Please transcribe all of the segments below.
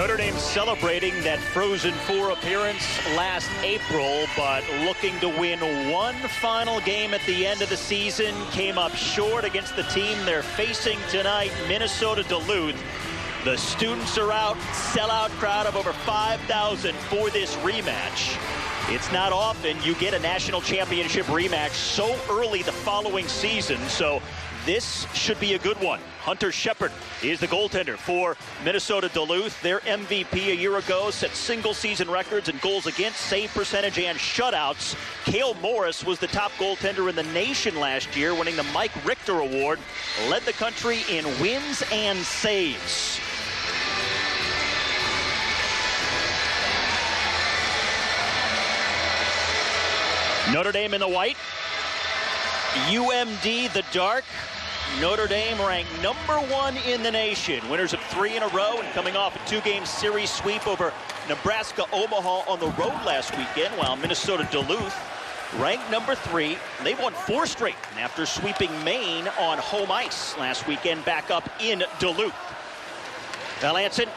Notre Dame celebrating that Frozen Four appearance last April, but looking to win one final game at the end of the season. Came up short against the team they're facing tonight, Minnesota Duluth. The students are out, sellout crowd of over 5,000 for this rematch. It's not often you get a national championship rematch so early the following season, so this should be a good one. Hunter Shepard is the goaltender for Minnesota Duluth. Their MVP a year ago set single-season records in goals against, save percentage, and shutouts. Cale Morris was the top goaltender in the nation last year, winning the Mike Richter Award. Led the country in wins and saves. Notre Dame in the white. UMD the dark. Notre Dame ranked #1 in the nation. Winners of 3 in a row and coming off a 2-game series sweep over Nebraska Omaha on the road last weekend, while Minnesota Duluth ranked #3. They've won 4 straight after sweeping Maine on home ice last weekend back up in Duluth. Now, Lanson,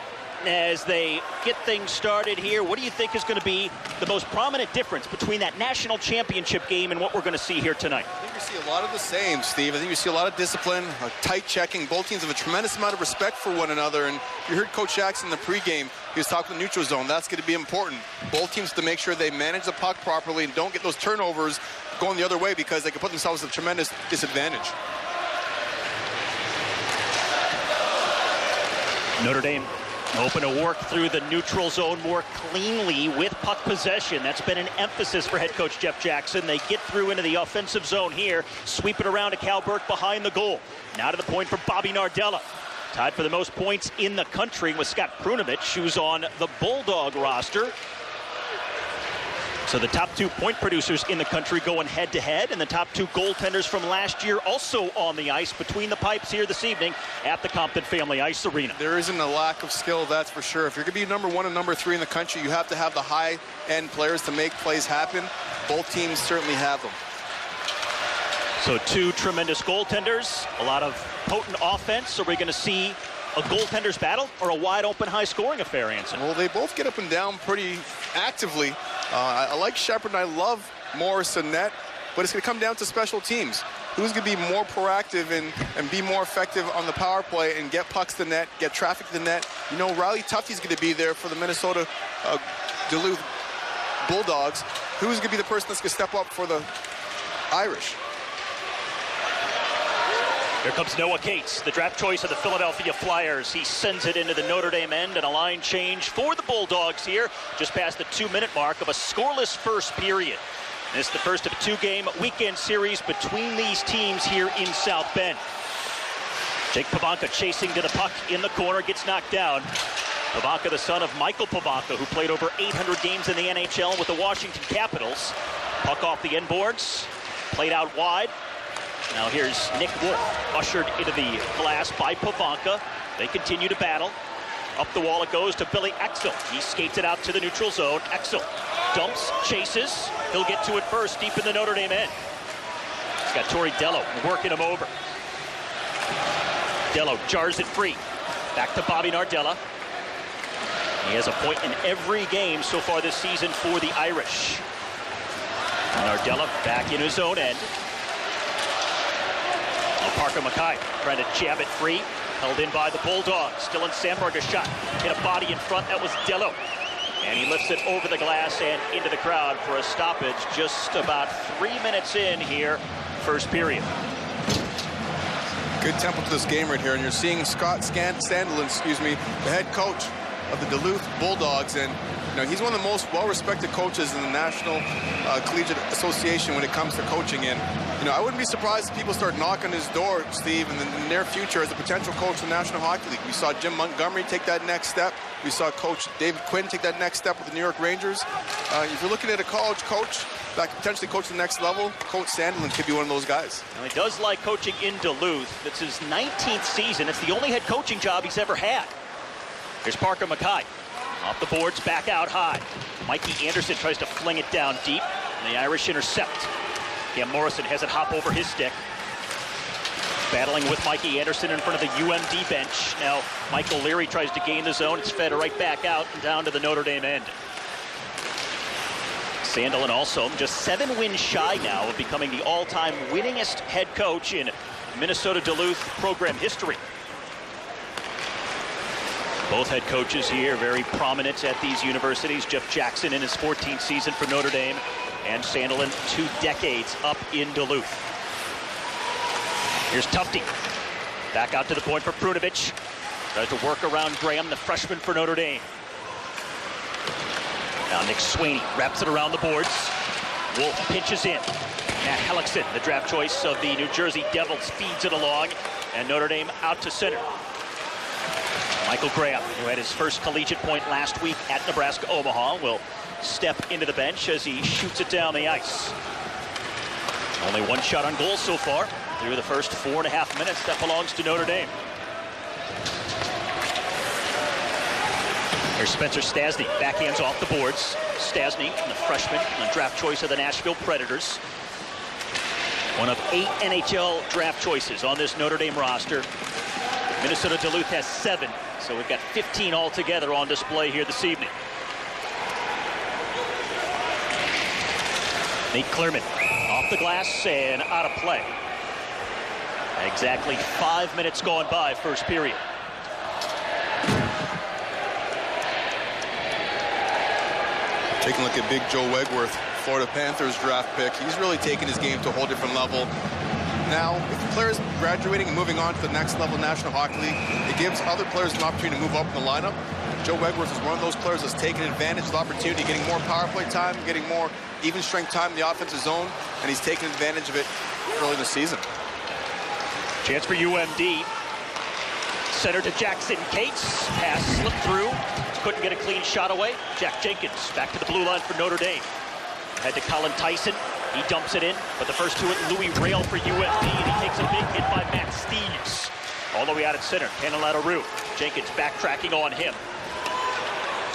as they get things started here, what do you think is going to be the most prominent difference between that national championship game and what we're going to see here tonight? I think we see a lot of the same, Steve. I think we see a lot of discipline, tight checking. Both teams have a tremendous amount of respect for one another. And you heard Coach Jackson in the pregame. He was talking the neutral zone. That's going to be important. Both teams to make sure they manage the puck properly and don't get those turnovers going the other way, because they can put themselves at a tremendous disadvantage. Notre Dame hoping to work through the neutral zone more cleanly with puck possession. That's been an emphasis for head coach Jeff Jackson. They get through into the offensive zone here, sweep it around to Cal Burke behind the goal. Now to the point for Bobby Nardella. Tied for the most points in the country with Scott Prunovich, who's on the Bulldog roster. So the top 2 point producers in the country going head-to-head, and the top 2 goaltenders from last year also on the ice between the pipes here this evening at the Compton Family Ice Arena. There isn't a lack of skill, that's for sure. If you're going to be #1 and #3 in the country, you have to have the high-end players to make plays happen. Both teams certainly have them. So 2 tremendous goaltenders, a lot of potent offense. Are we going to see a goaltender's battle or a wide-open, high-scoring affair, Anson? Well, they both get up and down pretty actively. I like Shepard and I love Morris and net, but it's going to come down to special teams. Who's going to be more proactive and be more effective on the power play and get pucks to net, get traffic to net? You know, Riley Tuffy's going to be there for the Minnesota Duluth Bulldogs. Who's going to be the person that's going to step up for the Irish? Here comes Noah Cates, the draft choice of the Philadelphia Flyers. He sends it into the Notre Dame end, and a line change for the Bulldogs here, just past the 2-minute mark of a scoreless first period. This is the first of a 2-game weekend series between these teams here in South Bend. Jake Pavanka chasing to the puck in the corner, gets knocked down. Pavanka, the son of Michael Pavanka, who played over 800 games in the NHL with the Washington Capitals. Puck off the end boards, played out wide. Now here's Nick Wolf, ushered into the glass by Pavanka. They continue to battle. Up the wall it goes to Billy Exel. He skates it out to the neutral zone. Exel dumps, chases. He'll get to it first, deep in the Notre Dame end. He's got Torrey Dello working him over. Dello jars it free. Back to Bobby Nardella. He has a point in every game so far this season for the Irish. Nardella back in his own end. Parker Mackay trying to jab it free. Held in by the Bulldogs. Dylan Sandberg a shot. Hit a body in front. That was Dello. And he lifts it over the glass and into the crowd for a stoppage just about 3 minutes in here, first period. Good tempo to this game right here. And you're seeing Scott Sandelin, the head coach of the Duluth Bulldogs. And you know, he's one of the most well-respected coaches in the National Collegiate Association when it comes to coaching. And you know, I wouldn't be surprised if people start knocking his door, Steve, in the near future as a potential coach in the National Hockey League. We saw Jim Montgomery take that next step. We saw Coach David Quinn take that next step with the New York Rangers. If you're looking at a college coach that could potentially coach the next level, Coach Sandelin could be one of those guys. Well, he does like coaching in Duluth. It's his 19th season. It's the only head coaching job he's ever had. Here's Parker Mackay. Off the boards, back out high. Mikey Anderson tries to fling it down deep, and the Irish intercept. Cam Morrison has it hop over his stick. Battling with Mikey Anderson in front of the UMD bench. Now Michael Leary tries to gain the zone. It's fed right back out and down to the Notre Dame end. Sandelin also just 7 wins shy now of becoming the all-time winningest head coach in Minnesota Duluth program history. Both head coaches here very prominent at these universities. Jeff Jackson in his 14th season for Notre Dame, and Sandelin 2 decades up in Duluth. Here's Tufte. Back out to the point for Prunovich. Tries to work around Graham, the freshman for Notre Dame. Now Nick Swaney wraps it around the boards. Wolf pinches in. Matt Hellickson, the draft choice of the New Jersey Devils, feeds it along, and Notre Dame out to center. Michael Graham, who had his first collegiate point last week at Nebraska-Omaha, will step into the bench as he shoots it down the ice. Only 1 shot on goal so far through the first 4.5 minutes. That belongs to Notre Dame. Here's Spencer Stasny, backhands off the boards. Stasny, the freshman, the draft choice of the Nashville Predators. One of 8 NHL draft choices on this Notre Dame roster. Minnesota Duluth has 7, so we've got 15 altogether on display here this evening. Nate Clearman off the glass and out of play. Exactly 5 minutes gone by first period. Taking a look at Big Joe Wegworth, Florida Panthers draft pick. He's really taken his game to a whole different level. Now, if the players graduating and moving on to the next level National Hockey League, it gives other players an opportunity to move up in the lineup. Joe Wegworth is one of those players that's taken advantage of the opportunity, getting more power play time, getting more even strength time in the offensive zone, and he's taken advantage of it early in the season. Chance for UMD. Center to Jackson Cates. Pass slipped through. Couldn't get a clean shot away. Jack Jenkins back to the blue line for Notre Dame. Head to Colin Tyson. He dumps it in, but the first 2 at Louis Rail for UMD, and he takes a big hit by Matt Steeves. All the way out at center, Canalata-Rue. Jenkins backtracking on him.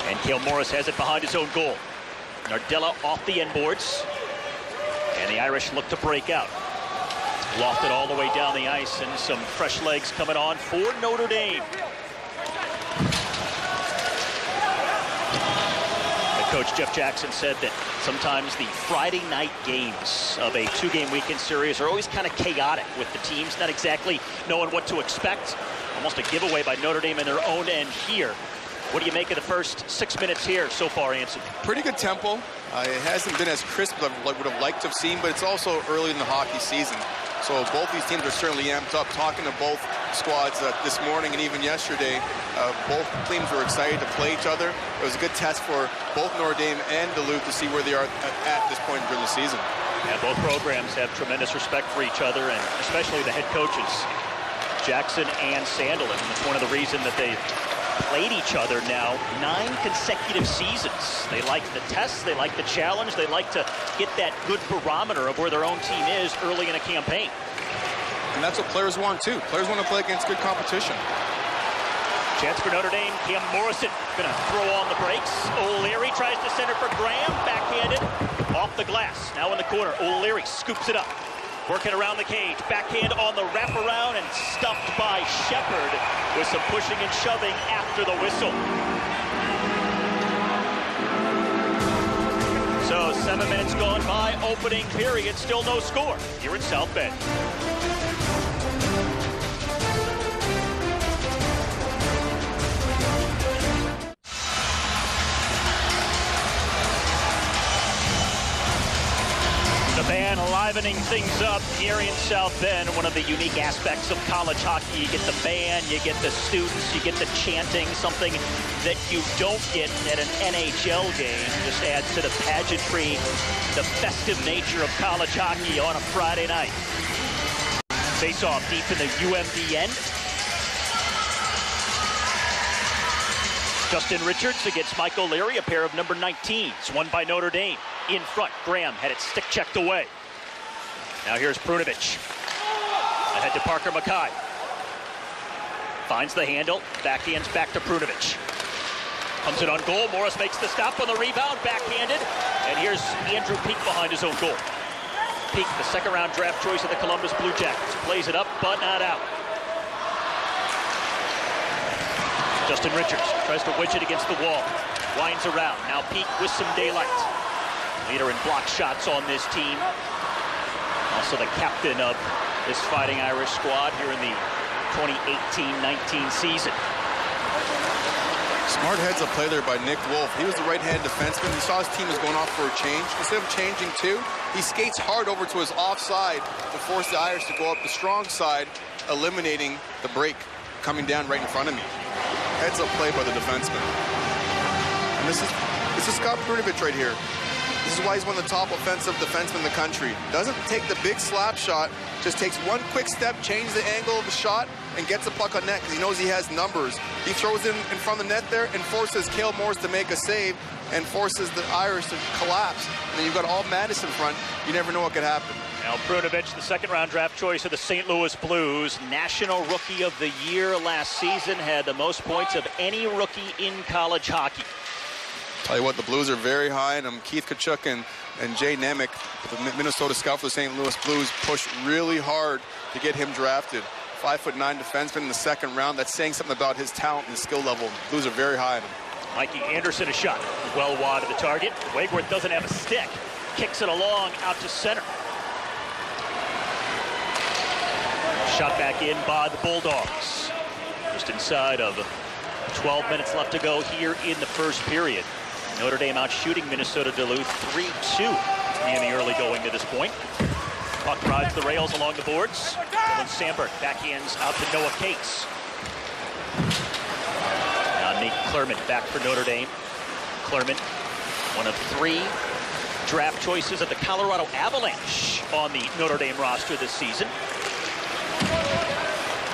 And Cale Morris has it behind his own goal. Nardella off the end boards. And the Irish look to break out. Lofted all the way down the ice, and some fresh legs coming on for Notre Dame. Coach Jeff Jackson said that sometimes the Friday night games of a 2-game weekend series are always kind of chaotic with the teams not exactly knowing what to expect. Almost a giveaway by Notre Dame in their own end here. What do you make of the first 6 minutes here so far, Anson? Pretty good tempo. It hasn't been as crisp as I would have liked to have seen, but it's also early in the hockey season. So both these teams are certainly amped up. Talking to both squads this morning and even yesterday, both teams were excited to play each other. It was a good test for both Notre Dame and Duluth to see where they are at this point during the season. Yeah, both programs have tremendous respect for each other, and especially the head coaches, Jackson and Sandelin. That's one of the reasons that they played each other now 9 consecutive seasons. They like the test, they like the challenge, they like to get that good barometer of where their own team is early in a campaign. And that's what players want too. Players want to play against good competition. Chance for Notre Dame. Cam Morrison gonna throw on the brakes. O'Leary tries to center for Graham, backhanded off the glass. Now in the corner, O'Leary scoops it up. Working around the cage, backhand on the wraparound and stuffed by Shepard with some pushing and shoving after the whistle. So 7 minutes gone by, opening period, still no score here in South Bend. The band livening things up here in South Bend. One of the unique aspects of college hockey. You get the band, you get the students, you get the chanting, something that you don't get at an NHL game. Just adds to the pageantry, the festive nature of college hockey on a Friday night. Face-off deep in the UMD end. Justin Richards against Mike O'Leary, a pair of number 19s, won by Notre Dame. In front, Graham had it stick checked away. Now here's Prunovich. Ahead to Parker Mackay. Finds the handle, backhands back to Prunovich. Comes it on goal, Morris makes the stop on the rebound, backhanded. And here's Andrew Peak behind his own goal. Peak, the second-round draft choice of the Columbus Blue Jackets. Plays it up, but not out. Justin Richards tries to wedge it against the wall. Winds around. Now Peak with some daylight. Leader in block shots on this team. Also the captain of this Fighting Irish squad here in the 2018-19 season. Smart heads up play there by Nick Wolf. He was the right-hand defenseman. He saw his team was going off for a change. Instead of changing two, he skates hard over to his offside to force the Irish to go up the strong side, eliminating the break coming down right in front of me. Heads up play by the defenseman. And this is Scott Brunovich right here. This is why he's one of the top offensive defensemen in the country. Doesn't take the big slap shot, just takes one quick step, changes the angle of the shot, and gets a puck on net because he knows he has numbers. He throws it in front of the net there and forces Cale Morris to make a save and forces the Irish to collapse. And then you've got all Madison front. You never know what could happen. Now Brunovich, the second-round draft choice of the St. Louis Blues, National Rookie of the Year last season, had the most points of any rookie in college hockey. Tell you what, the Blues are very high on him. Keith Tkachuk and Jay Nemec, the Minnesota scout for the St. Louis Blues, pushed really hard to get him drafted. 5'9" defenseman in the second round. That's saying something about his talent and his skill level. The Blues are very high on him. Mikey Anderson a shot. Well wide of the target. Wegworth doesn't have a stick. Kicks it along out to center. Shot back in by the Bulldogs. Just inside of 12 minutes left to go here in the first period. Notre Dame out shooting Minnesota Duluth 3-2 in the early going to this point. Puck rides the rails along the boards. Dylan Sandberg backhands out to Noah Cates. Now Nate Clermont back for Notre Dame. Clermont, one of 3 draft choices of the Colorado Avalanche on the Notre Dame roster this season.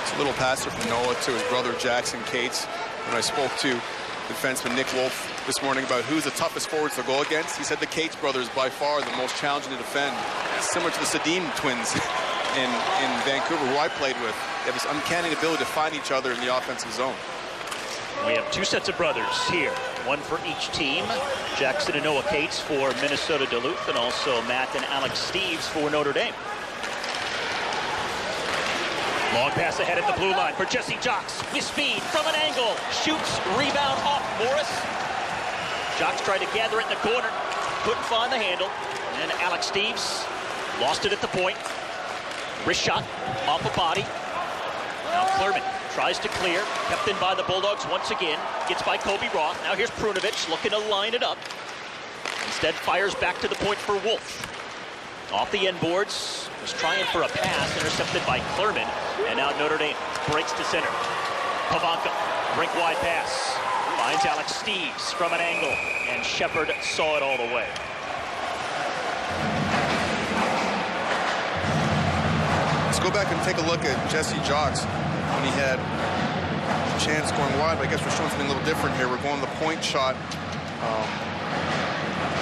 It's a little passer from Noah to his brother Jackson Cates. When I spoke to defenseman Nick Wolf this morning about who's the toughest forwards to go against, he said the Cates brothers by far the most challenging to defend. It's similar to the Sedin twins in Vancouver, who I played with. They have this uncanny ability to find each other in the offensive zone. We have 2 sets of brothers here, one for each team. Jackson and Noah Cates for Minnesota Duluth, and also Matt and Alex Steves for Notre Dame. Long pass ahead at the blue line for Jesse Jocks with speed from an angle. Shoots, rebound off Morris. Jocks tried to gather it in the corner. Couldn't find the handle. And Alex Steves lost it at the point. Wrist shot off a body. Now Clermont tries to clear. Kept in by the Bulldogs once again. Gets by Kobe Roth. Now here's Prunovich looking to line it up. Instead fires back to the point for Wolf. Off the end boards, was trying for a pass, intercepted by Clermont, and now Notre Dame breaks to center. Pavanka, rink wide pass, finds Alex Steves from an angle, and Shepard saw it all the way. Let's go back and take a look at Jesse Jocks when he had a chance going wide, but I guess we're showing something a little different here. We're going the point shot.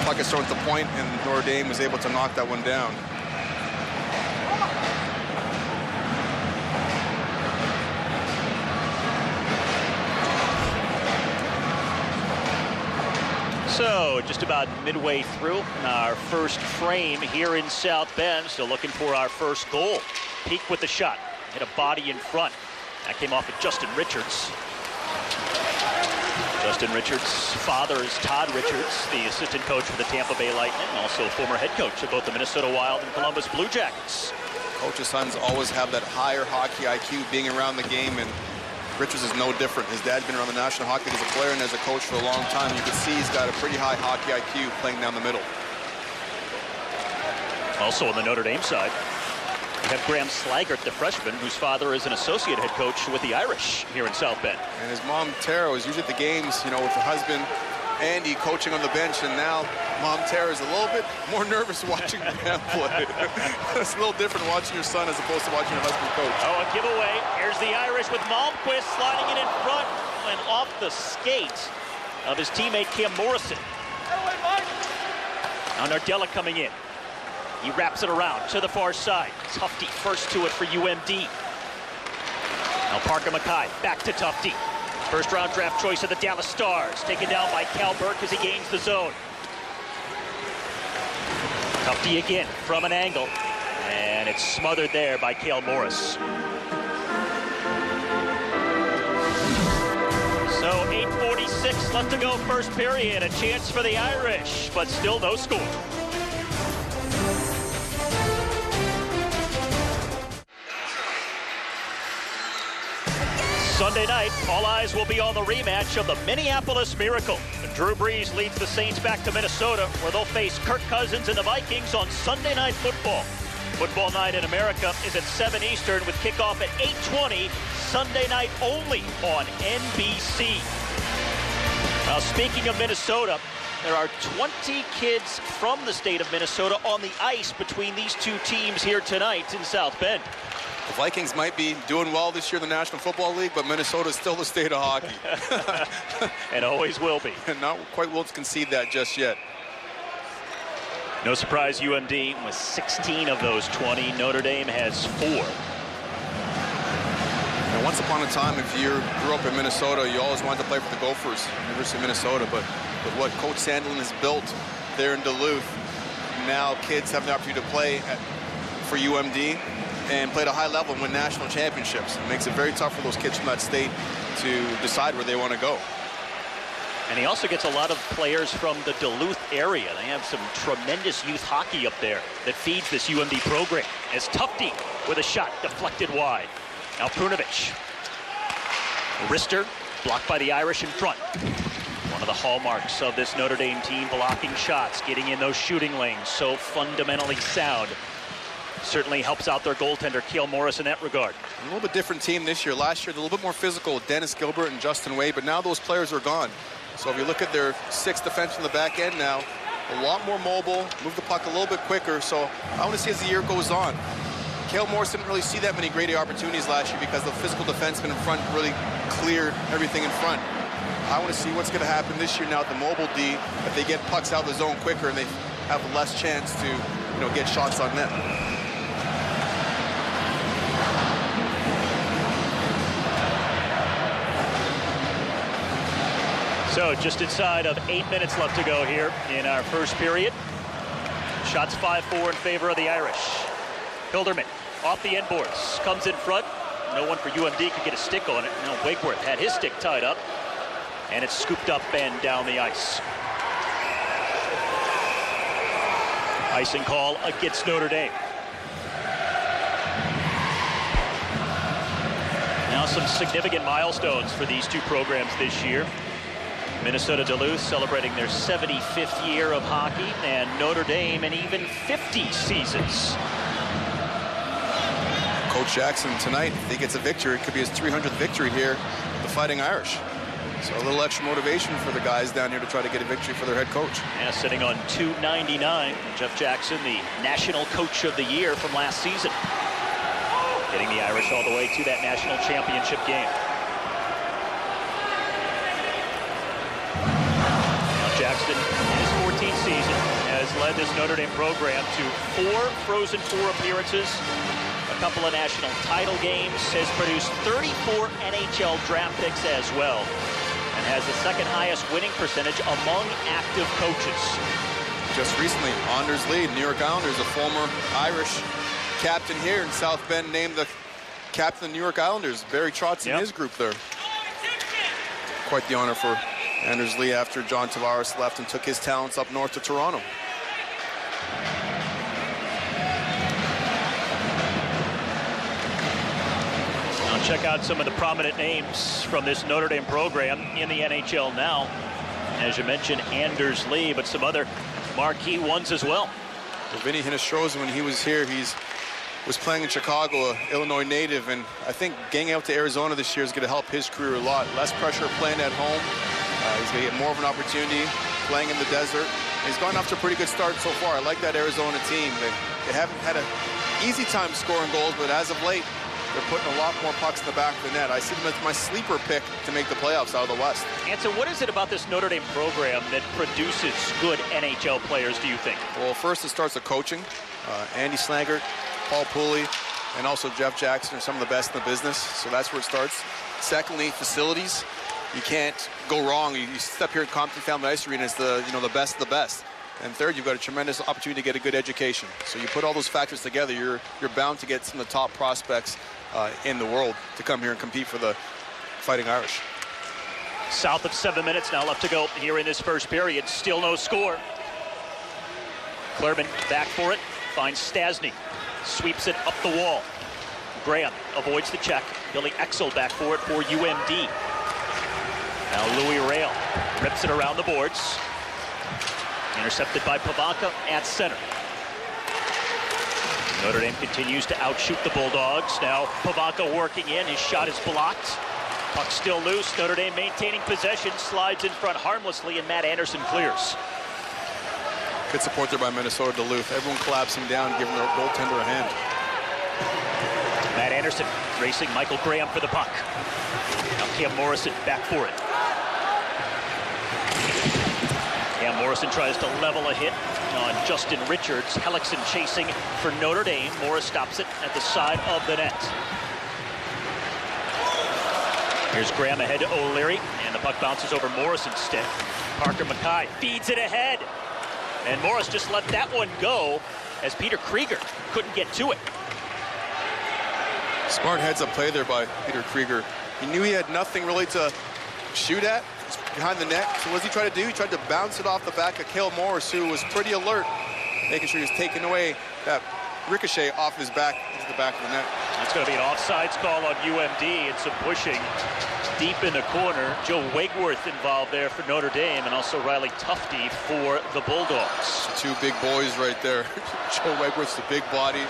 Puck is thrown at the point, and Notre Dame was able to knock that one down. So just about midway through our first frame here in South Bend, still looking for our first goal. Peak with the shot, hit a body in front. That came off of Justin Richards. Justin Richards' father is Todd Richards, the assistant coach for the Tampa Bay Lightning, also former head coach of both the Minnesota Wild and Columbus Blue Jackets. Coach's sons always have that higher hockey IQ, being around the game, and Richards is no different. His dad's been around the National Hockey League as a player and as a coach for a long time. You can see he's got a pretty high hockey IQ playing down the middle. Also on the Notre Dame side, we have Graham Slaggert, the freshman, whose father is an associate head coach with the Irish here in South Bend. And his mom, Tara, was usually at the games, you know, with her husband, Andy, coaching on the bench, and now Mom Tara is a little bit more nervous watching Graham play. It's a little different watching your son as opposed to watching your husband coach. Oh, a giveaway. Here's the Irish with Malmquist sliding it in front and off the skate of his teammate Cam Morrison. Now Nardella coming in. He wraps it around to the far side. Tufte first to it for UMD. Now Parker Mackay back to Tufte. First round draft choice of the Dallas Stars. Taken down by Cal Burke as he gains the zone. Tufte again from an angle. And it's smothered there by Cale Morris. So 8:46 left to go, first period. A chance for the Irish, but still no score. Sunday night, all eyes will be on the rematch of the Minneapolis Miracle. Drew Brees leads the Saints back to Minnesota, where they'll face Kirk Cousins and the Vikings on Sunday Night Football. Football night in America is at 7 Eastern with kickoff at 8:20, Sunday night only on NBC. Now, speaking of Minnesota, there are 20 kids from the state of Minnesota on the ice between these two teams here tonight in South Bend. The Vikings might be doing well this year in the National Football League, but Minnesota is still the state of hockey. And always will be. And not quite willing to concede that just yet. No surprise, UMD with 16 of those 20. Notre Dame has 4. And once upon a time, if you grew up in Minnesota, you always wanted to play for the Gophers, University of Minnesota. But with what Coach Sandlin has built there in Duluth, now kids have the opportunity to play for UMD and play at a high level and win national championships. It makes it very tough for those kids from that state to decide where they want to go. And he also gets a lot of players from the Duluth area. They have some tremendous youth hockey up there that feeds this UMD program. As Tufte with a shot deflected wide. Now Prunovich. Wrister blocked by the Irish in front. One of the hallmarks of this Notre Dame team, blocking shots, getting in those shooting lanes, so fundamentally sound. Certainly helps out their goaltender, Cale Morris, in that regard. A little bit different team this year. Last year, a little bit more physical with Dennis Gilbert and Justin Wade, but now those players are gone. So if you look at their 6 defense from the back end now, a lot more mobile, move the puck a little bit quicker. So I want to see as the year goes on. Cale Morris didn't really see that many great opportunities last year because the physical defenseman in front really cleared everything in front. I want to see what's going to happen this year now at the mobile D, if they get pucks out of the zone quicker and they have less chance to, get shots on net. So just inside of 8 minutes left to go here in our first period. Shots 5-4 in favor of the Irish. Hilderman off the end boards, comes in front. No one for UMD could get a stick on it. Now Wakeworth had his stick tied up, and it's scooped up and down the ice. Icing call against Notre Dame. Now some significant milestones for these two programs this year. Minnesota Duluth celebrating their 75th year of hockey, and Notre Dame an even 50 seasons. Coach Jackson tonight, if he gets a victory, it could be his 300th victory here, the Fighting Irish. So a little extra motivation for the guys down here to try to get a victory for their head coach. Yeah, sitting on .299. Jeff Jackson, the National Coach of the Year from last season. Getting the Irish all the way to that national championship game. Jackson, in his 14th season, has led this Notre Dame program to 4 Frozen Four appearances, a couple of national title games, has produced 34 NHL draft picks as well, and has the second highest winning percentage among active coaches. Just recently, Anders Lee, New York Islanders, a former Irish captain here in South Bend, named the captain of the New York Islanders. Barry Trotz in his group there. Quite the honor for Anders Lee after John Tavares left and took his talents up north to Toronto. Now check out some of the prominent names from this Notre Dame program in the NHL now. As you mentioned, Anders Lee, but some other marquee ones as well. Well, Vinny Hinostroza, when he was here, was playing in Chicago, an Illinois native, and I think getting out to Arizona this year is going to help his career a lot. Less pressure playing at home. He's going to get more of an opportunity playing in the desert. He's gotten off to a pretty good start so far. I like that Arizona team. They haven't had an easy time scoring goals, but as of late, they're putting a lot more pucks in the back of the net. I see them as my sleeper pick to make the playoffs out of the West. And so what is it about this Notre Dame program that produces good NHL players, do you think? Well, first it starts with coaching. Andy Slangert, Paul Pooley, and also Jeff Jackson are some of the best in the business, so that's where it starts. Secondly, facilities. You can't go wrong. You step here at Compton Family Ice Arena, it's the best of the best. And third, you've got a tremendous opportunity to get a good education. So you put all those factors together, you're bound to get some of the top prospects in the world to come here and compete for the Fighting Irish. South of 7 minutes now left to go here in this first period. Still no score. Clermont back for it. Finds Stasny. Sweeps it up the wall. Graham avoids the check. Billy Exel back for it for UMD. Now Louis Rail rips it around the boards. Intercepted by Pavanka at center. Notre Dame continues to outshoot the Bulldogs. Now Pavanka working in. His shot is blocked. Puck still loose. Notre Dame maintaining possession. Slides in front harmlessly, and Matt Anderson clears. Good support there by Minnesota Duluth. Everyone collapsing down, giving their goaltender a hand. Matt Anderson racing Michael Graham for the puck. Now Cam Morrison back for it. Cam Morrison tries to level a hit on Justin Richards. Hellickson chasing for Notre Dame. Morris stops it at the side of the net. Here's Graham ahead to O'Leary, and the puck bounces over Morrison's stick. Parker Mackay feeds it ahead, and Morris just let that one go as Peter Krieger couldn't get to it. Smart heads-up play there by Peter Krieger. He knew he had nothing really to shoot at behind the net, so what does he try to do? He tried to bounce it off the back of Cale Morris, who was pretty alert, making sure he was taking away that ricochet off his back into the back of the net. That's going to be an offsides call on UMD and some pushing deep in the corner. Joe Wegworth involved there for Notre Dame, and also Riley Tufte for the Bulldogs. Two big boys right there. Joe Wegworth's a big body,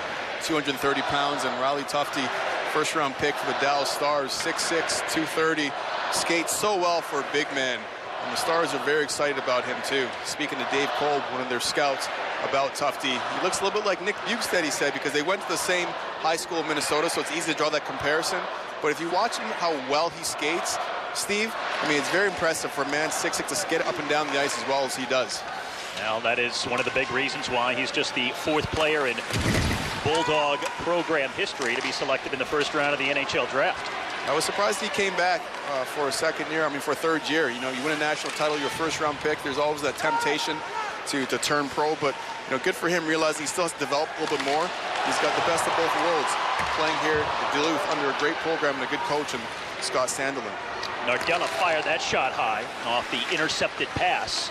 230 pounds, and Riley Tufte, first-round pick for the Dallas Stars, 6'6", 230, skates so well for a big man. And the Stars are very excited about him, too. Speaking to Dave Kolb, one of their scouts, about Tufte, he looks a little bit like Nick Bukestad, he said, because they went to the same high school in Minnesota, so it's easy to draw that comparison. But if you watch him, how well he skates, Steve, I mean, it's very impressive for a man 6'6" to skate up and down the ice as well as he does. Now, that is one of the big reasons why he's just the fourth player in Bulldog program history to be selected in the first round of the NHL draft. I was surprised he came back for a second year, for a third year. You know, you win a national title, your first-round pick, there's always that temptation to turn pro, but, good for him realizing he still has to develop a little bit more. He's got the best of both worlds, playing here at Duluth under a great program and a good coach in Scott Sandelin. Nardella fired that shot high off the intercepted pass.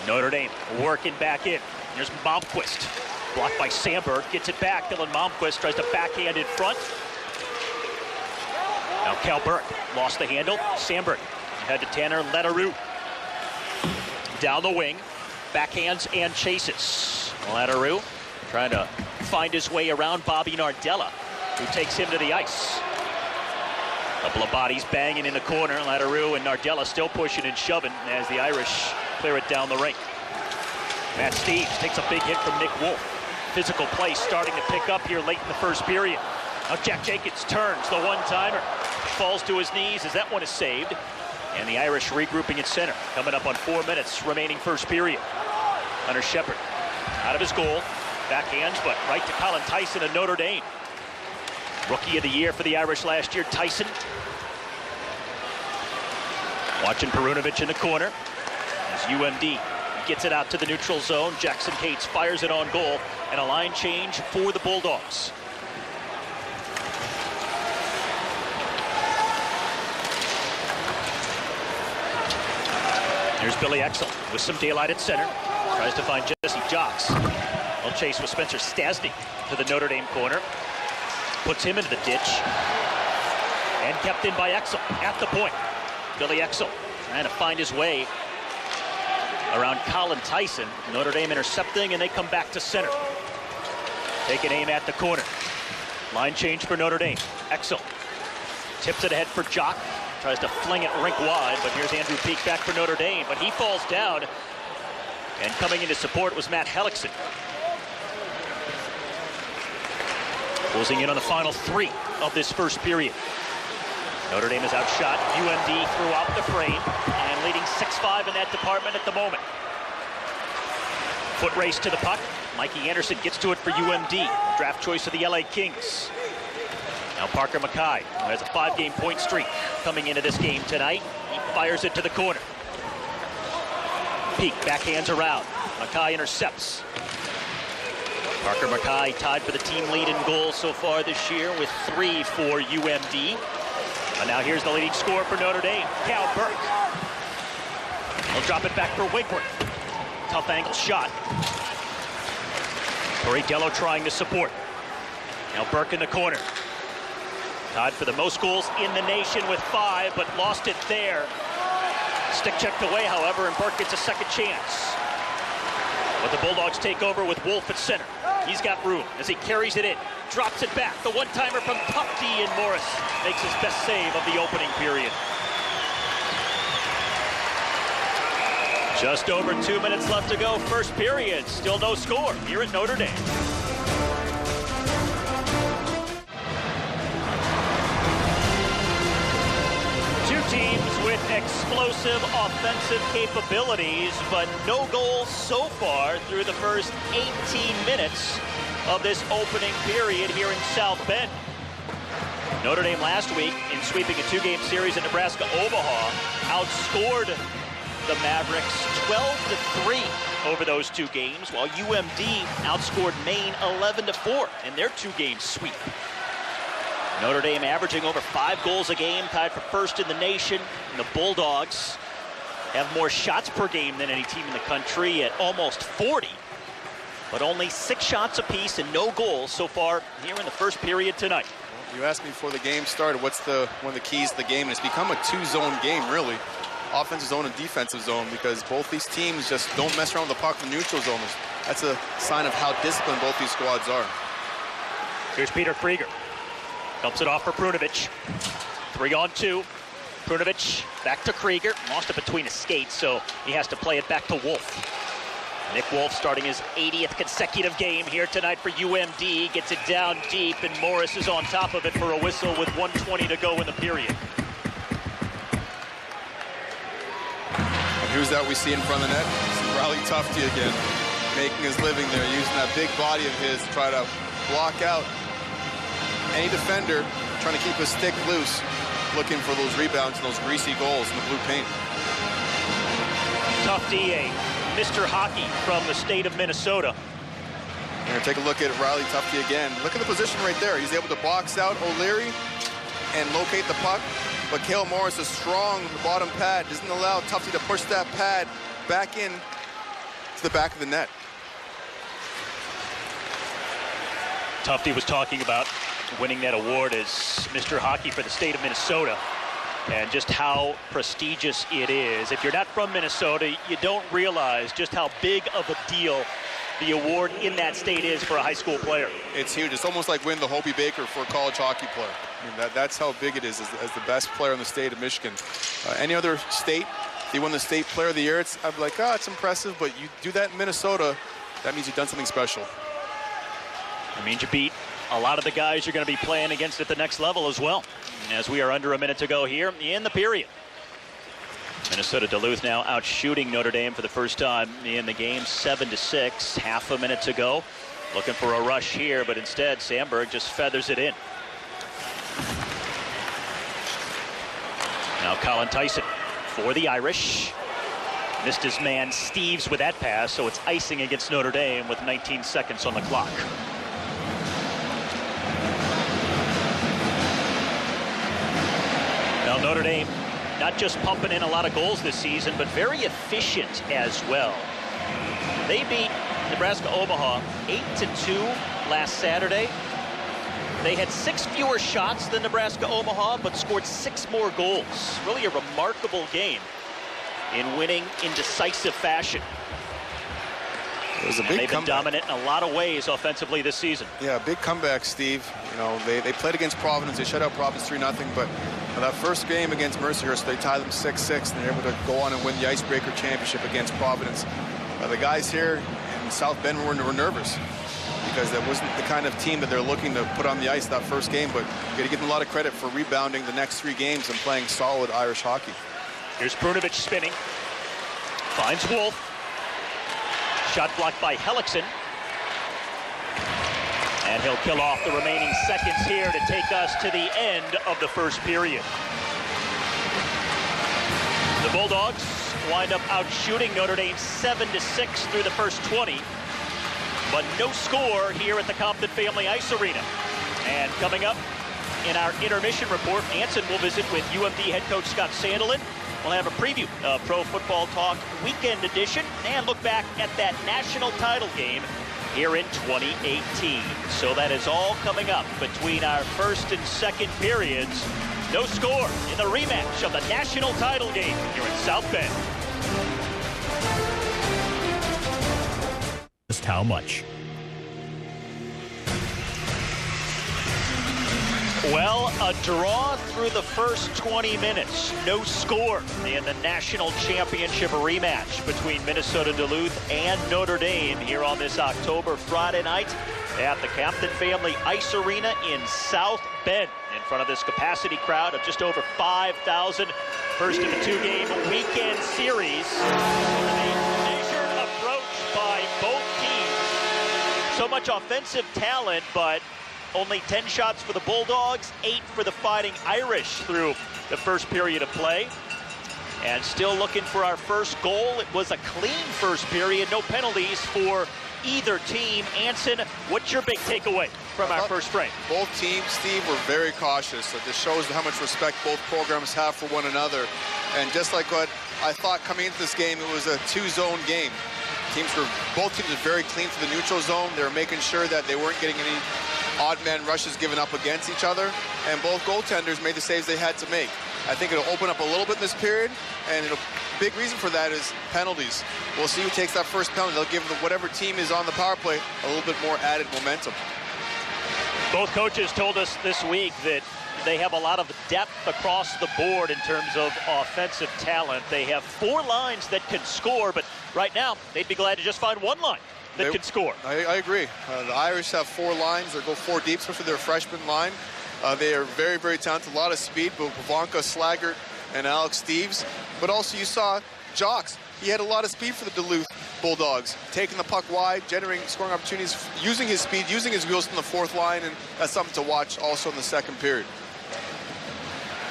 Notre Dame working back in. Here's Malmquist, blocked by Sandberg, gets it back. Dylan Malmquist tries to backhand in front. Now Cal Burke lost the handle. Sandberg ahead to Tanner Letteroux. Down the wing, backhands and chases. Letteroux trying to find his way around Bobby Nardella, who takes him to the ice. Couple of bodies banging in the corner. Letteroux and Nardella still pushing and shoving as the Irish clear it down the rink. Matt Steeves takes a big hit from Nick Wolf. Physical play starting to pick up here late in the first period. Now Jack Jenkins turns the one-timer. Falls to his knees as that one is saved. And the Irish regrouping at center. Coming up on 4 minutes remaining first period. Hunter Shepard out of his goal. Backhands, but right to Colin Tyson of Notre Dame. Rookie of the year for the Irish last year, Tyson. Watching Perunovic in the corner. As UMD gets it out to the neutral zone. Jackson Cates fires it on goal. And a line change for the Bulldogs. Here's Billy Exel with some daylight at center. Tries to find Jesse Jocks. Well, chase with Spencer Stasny to the Notre Dame corner. Puts him into the ditch. And kept in by Exel at the point. Billy Exel trying to find his way around Colin Tyson. Notre Dame intercepting, and they come back to center. Taking aim at the corner. Line change for Notre Dame. Exel tips it ahead for Jock. Tries to fling it rink wide, but here's Andrew Peak back for Notre Dame, but he falls down. And coming into support was Matt Hellickson. Closing in on the final 3 of this first period. Notre Dame is outshot UMD throughout the frame and leading 6-5 in that department at the moment. Foot race to the puck. Mikey Anderson gets to it for UMD, draft choice of the LA Kings. Now Parker Mackay, who has a 5-game point streak coming into this game tonight. He fires it to the corner. Peak backhands around. Mackay intercepts. Parker Mackay tied for the team lead in goals so far this year with 3 for UMD. And now here's the leading scorer for Notre Dame, Cal Burke. He'll drop it back for Wigworth. Tough angle shot. Corey Dello trying to support. Now Burke in the corner. Tied for the most goals in the nation with 5, but lost it there. Stick checked away, however, and Burke gets a second chance. But the Bulldogs take over with Wolf at center. He's got room as he carries it in. Drops it back. The one-timer from Tufte, and Morris makes his best save of the opening period. Just over 2 minutes left to go. First period. Still no score here at Notre Dame. Two teams with explosive offensive capabilities, but no goals so far through the first 18 minutes of this opening period here in South Bend. Notre Dame last week, in sweeping a 2-game series at Nebraska-Omaha, outscored the Mavericks 12-3 over those 2 games, while UMD outscored Maine 11-4 in their 2-game sweep. Notre Dame averaging over 5 goals a game, tied for first in the nation. And the Bulldogs have more shots per game than any team in the country at almost 40. But only 6 shots apiece and no goals so far here in the first period tonight. You asked me before the game started, what's one of the keys to the game? And it's become a 2-zone game, really. Offensive zone and defensive zone, because both these teams just don't mess around with the puck in the neutral zone. That's a sign of how disciplined both these squads are. Here's Peter Krieger. Dumps it off for Prunovich. 3-on-2. Prunovich back to Krieger. Lost it between his skates, so he has to play it back to Wolf. Nick Wolf starting his 80th consecutive game here tonight for UMD. Gets it down deep, and Morris is on top of it for a whistle with 1:20 to go in the period. Who's that we see in front of the net? Riley Tufte again, making his living there, using that big body of his to try to block out any defender, trying to keep his stick loose, looking for those rebounds and those greasy goals in the blue paint. Tufte, Mr. Hockey from the state of Minnesota. Here, take a look at Riley Tufte again. Look at the position right there. He's able to box out O'Leary and locate the puck. But Cale Morris is strong on the bottom pad, doesn't allow Tufte to push that pad back in to the back of the net. Tufte was talking about winning that award as Mr. Hockey for the state of Minnesota, and just how prestigious it is. If you're not from Minnesota, you don't realize just how big of a deal the award in that state is for a high school player. It's huge. It's almost like winning the Hobie Baker for a college hockey player. I mean, that's how big it is as the best player in the state of Michigan. Any other state, if you win the state player of the year, I'd be like, oh, it's impressive, but you do that in Minnesota, that means you've done something special. It means you beat a lot of the guys you're going to be playing against at the next level as well. As we are under a minute to go here in the period. Minnesota Duluth now out shooting Notre Dame for the first time in the game, 7-6, half a minute to go. Looking for a rush here, but instead Sandberg just feathers it in. Now Colin Tyson for the Irish. Missed his man Steves with that pass, so it's icing against Notre Dame with 19 seconds on the clock. Now Notre Dame not just pumping in a lot of goals this season, but very efficient as well. They beat Nebraska-Omaha 8-2 last Saturday. They had 6 fewer shots than Nebraska-Omaha, but scored 6 more goals. Really a remarkable game in winning in decisive fashion. It was a big they've been dominant in a lot of ways offensively this season. Yeah, big comeback, Steve. You know, they played against Providence. They shut out Providence 3-0, but that first game against Mercyhurst, they tied them 6-6, and they're able to go on and win the Icebreaker Championship against Providence. The guys here in South Bend were nervous because that wasn't the kind of team that they're looking to put on the ice that first game, but you got to give them a lot of credit for rebounding the next 3 games and playing solid Irish hockey. Here's Prunovich spinning. Finds Wolf. Shot blocked by Hellickson. And he'll kill off the remaining seconds here to take us to the end of the first period. The Bulldogs wind up outshooting Notre Dame 7-6 through the first 20. But no score here at the Compton Family Ice Arena. And coming up in our intermission report, Anson will visit with UMD head coach Scott Sandelin. We'll have a preview of Pro Football Talk Weekend Edition and look back at that national title game here in 2018. So that is all coming up between our first and second periods. No score in the rematch of the national title game here in South Bend. Just how much? Well, a draw through the first 20 minutes. No score in the national championship rematch between Minnesota Duluth and Notre Dame here on this October Friday night at the Compton Family Ice Arena in South Bend in front of this capacity crowd of just over 5,000. First of a two-game weekend series. A measured approach by both teams. So much offensive talent, but only 10 shots for the Bulldogs, 8 for the Fighting Irish through the first period of play. And still looking for our first goal. It was a clean first period, no penalties for either team. Anson, what's your big takeaway from our first frame? Both teams, Steve, were very cautious. So this shows how much respect both programs have for one another. And just like what I thought coming into this game, it was a two-zone game. Both teams were very clean for the neutral zone. They were making sure that they weren't getting any odd man rushes given up against each other, and both goaltenders made the saves they had to make. I think it'll open up a little bit in this period, and big reason for that is penalties. We'll see who takes that first penalty. They'll give whatever team is on the power play a little bit more added momentum. Both coaches told us this week that they have a lot of depth across the board in terms of offensive talent. They have 4 lines that can score, but right now they'd be glad to just find one line that can score. I agree. The Irish have 4 lines. They go 4 deep, especially their freshman line. They are very, very talented. A lot of speed, both Pavanka, Slaggert, and Alex Steves. But also you saw Jocks. He had a lot of speed for the Duluth Bulldogs, taking the puck wide, generating scoring opportunities, using his speed, using his wheels from the 4th line, and that's something to watch also in the second period.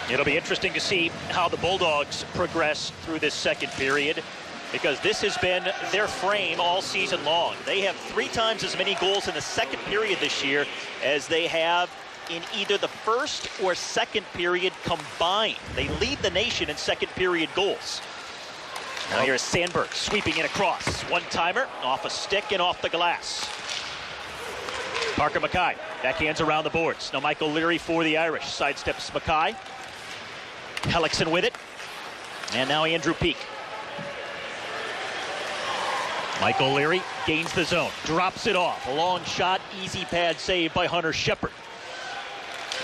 It'll be interesting to see how the Bulldogs progress through this second period, because this has been their frame all season long. They have 3 times as many goals in the second period this year as they have in either the first or second period combined. They lead the nation in second period goals. Now here's Sandberg sweeping it across. One-timer off a stick and off the glass. Parker Mackay backhands around the boards. Now Michael Leary for the Irish. Sidesteps Mackay. Hellickson with it. And now Andrew Peak. Michael Leary gains the zone, drops it off. A long shot, easy pad save by Hunter Shepard.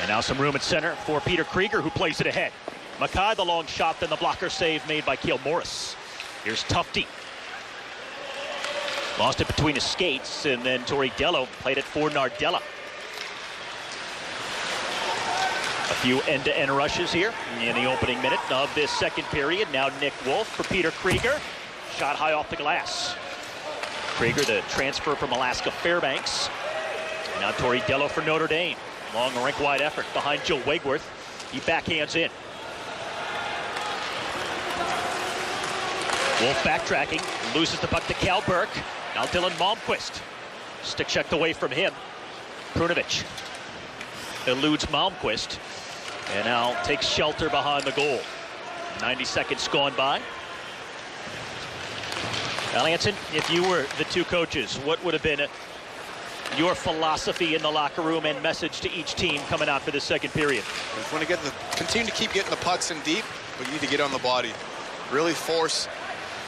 And now some room at center for Peter Krieger, who plays it ahead. Mackay the long shot, then the blocker save made by Keel Morris. Here's Tufte. Lost it between his skates, and then Tori Dello played it for Nardella. A few end-to-end rushes here in the opening minute of this second period. Now Nick Wolf for Peter Krieger. Shot high off the glass. Krieger, the transfer from Alaska Fairbanks. Now Tori Dello for Notre Dame. Long rink-wide effort behind Joe Wegworth. He backhands in. Wolf backtracking, loses the puck to Cal Burke. Now Dylan Malmquist. Stick checked away from him. Prunovich eludes Malmquist and now takes shelter behind the goal. 90 seconds gone by. Now, Anson, if you were the two coaches, what would have been your philosophy in the locker room and message to each team coming out for the second period? You want to continue to keep getting the pucks in deep, but you need to get on the body. Really force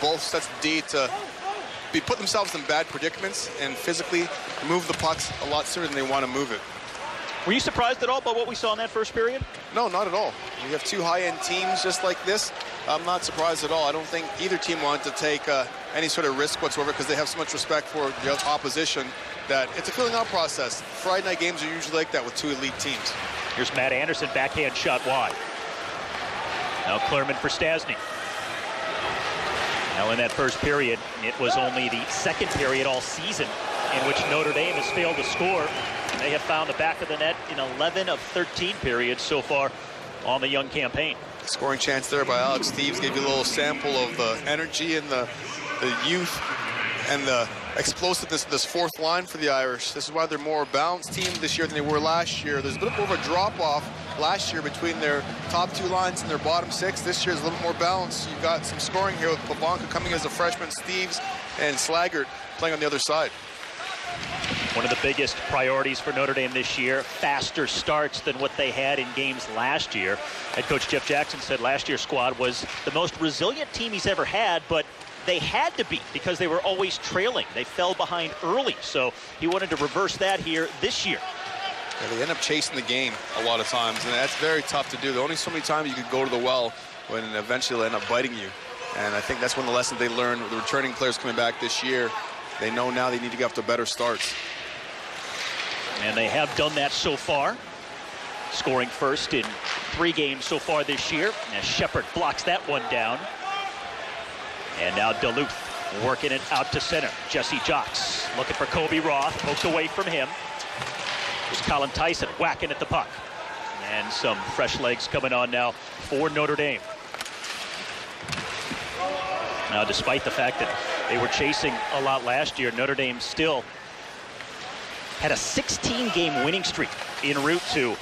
both sets of D to put themselves in bad predicaments and physically move the pucks a lot sooner than they want to move it. Were you surprised at all by what we saw in that first period? No, not at all. We have 2 high-end teams just like this. I'm not surprised at all. I don't think either team wanted to take any sort of risk whatsoever because they have so much respect for the opposition that it's a filling out process. Friday night games are usually like that with 2 elite teams. Here's Matt Anderson, backhand shot wide. Now Clermont for Stasny. Now in that first period, it was only the second period all season in which Notre Dame has failed to score. They have found the back of the net in 11 of 13 periods so far on the young campaign. Scoring chance there by Alex Steeves gave you a little sample of the energy and the youth and the explosiveness of this fourth line for the Irish. This is why they're more balanced team this year than they were last year. There's a bit more of a drop-off last year between their top two lines and their bottom six. This year is a little more balanced. You've got some scoring here with Pavanka coming as a freshman, Steeves and Slaggert playing on the other side. One of the biggest priorities for Notre Dame this year, faster starts than what they had in games last year. Head coach Jeff Jackson said last year's squad was the most resilient team he's ever had, but they had to be because they were always trailing. They fell behind early, so he wanted to reverse that here this year. Yeah, they end up chasing the game a lot of times, and that's very tough to do. There are only so many times you could go to the well when eventually they'll end up biting you. And I think that's one of the lessons they learned with the returning players coming back this year. They know now they need to get off to better starts. And they have done that so far, scoring first in 3 games so far this year. As Shepard blocks that one down. And now Duluth working it out to center. Jesse Jocks looking for Kobe Roth, poked away from him. There's Colin Tyson whacking at the puck. And some fresh legs coming on now for Notre Dame. Now, despite the fact that they were chasing a lot last year, Notre Dame still had a 16-game winning streak en route to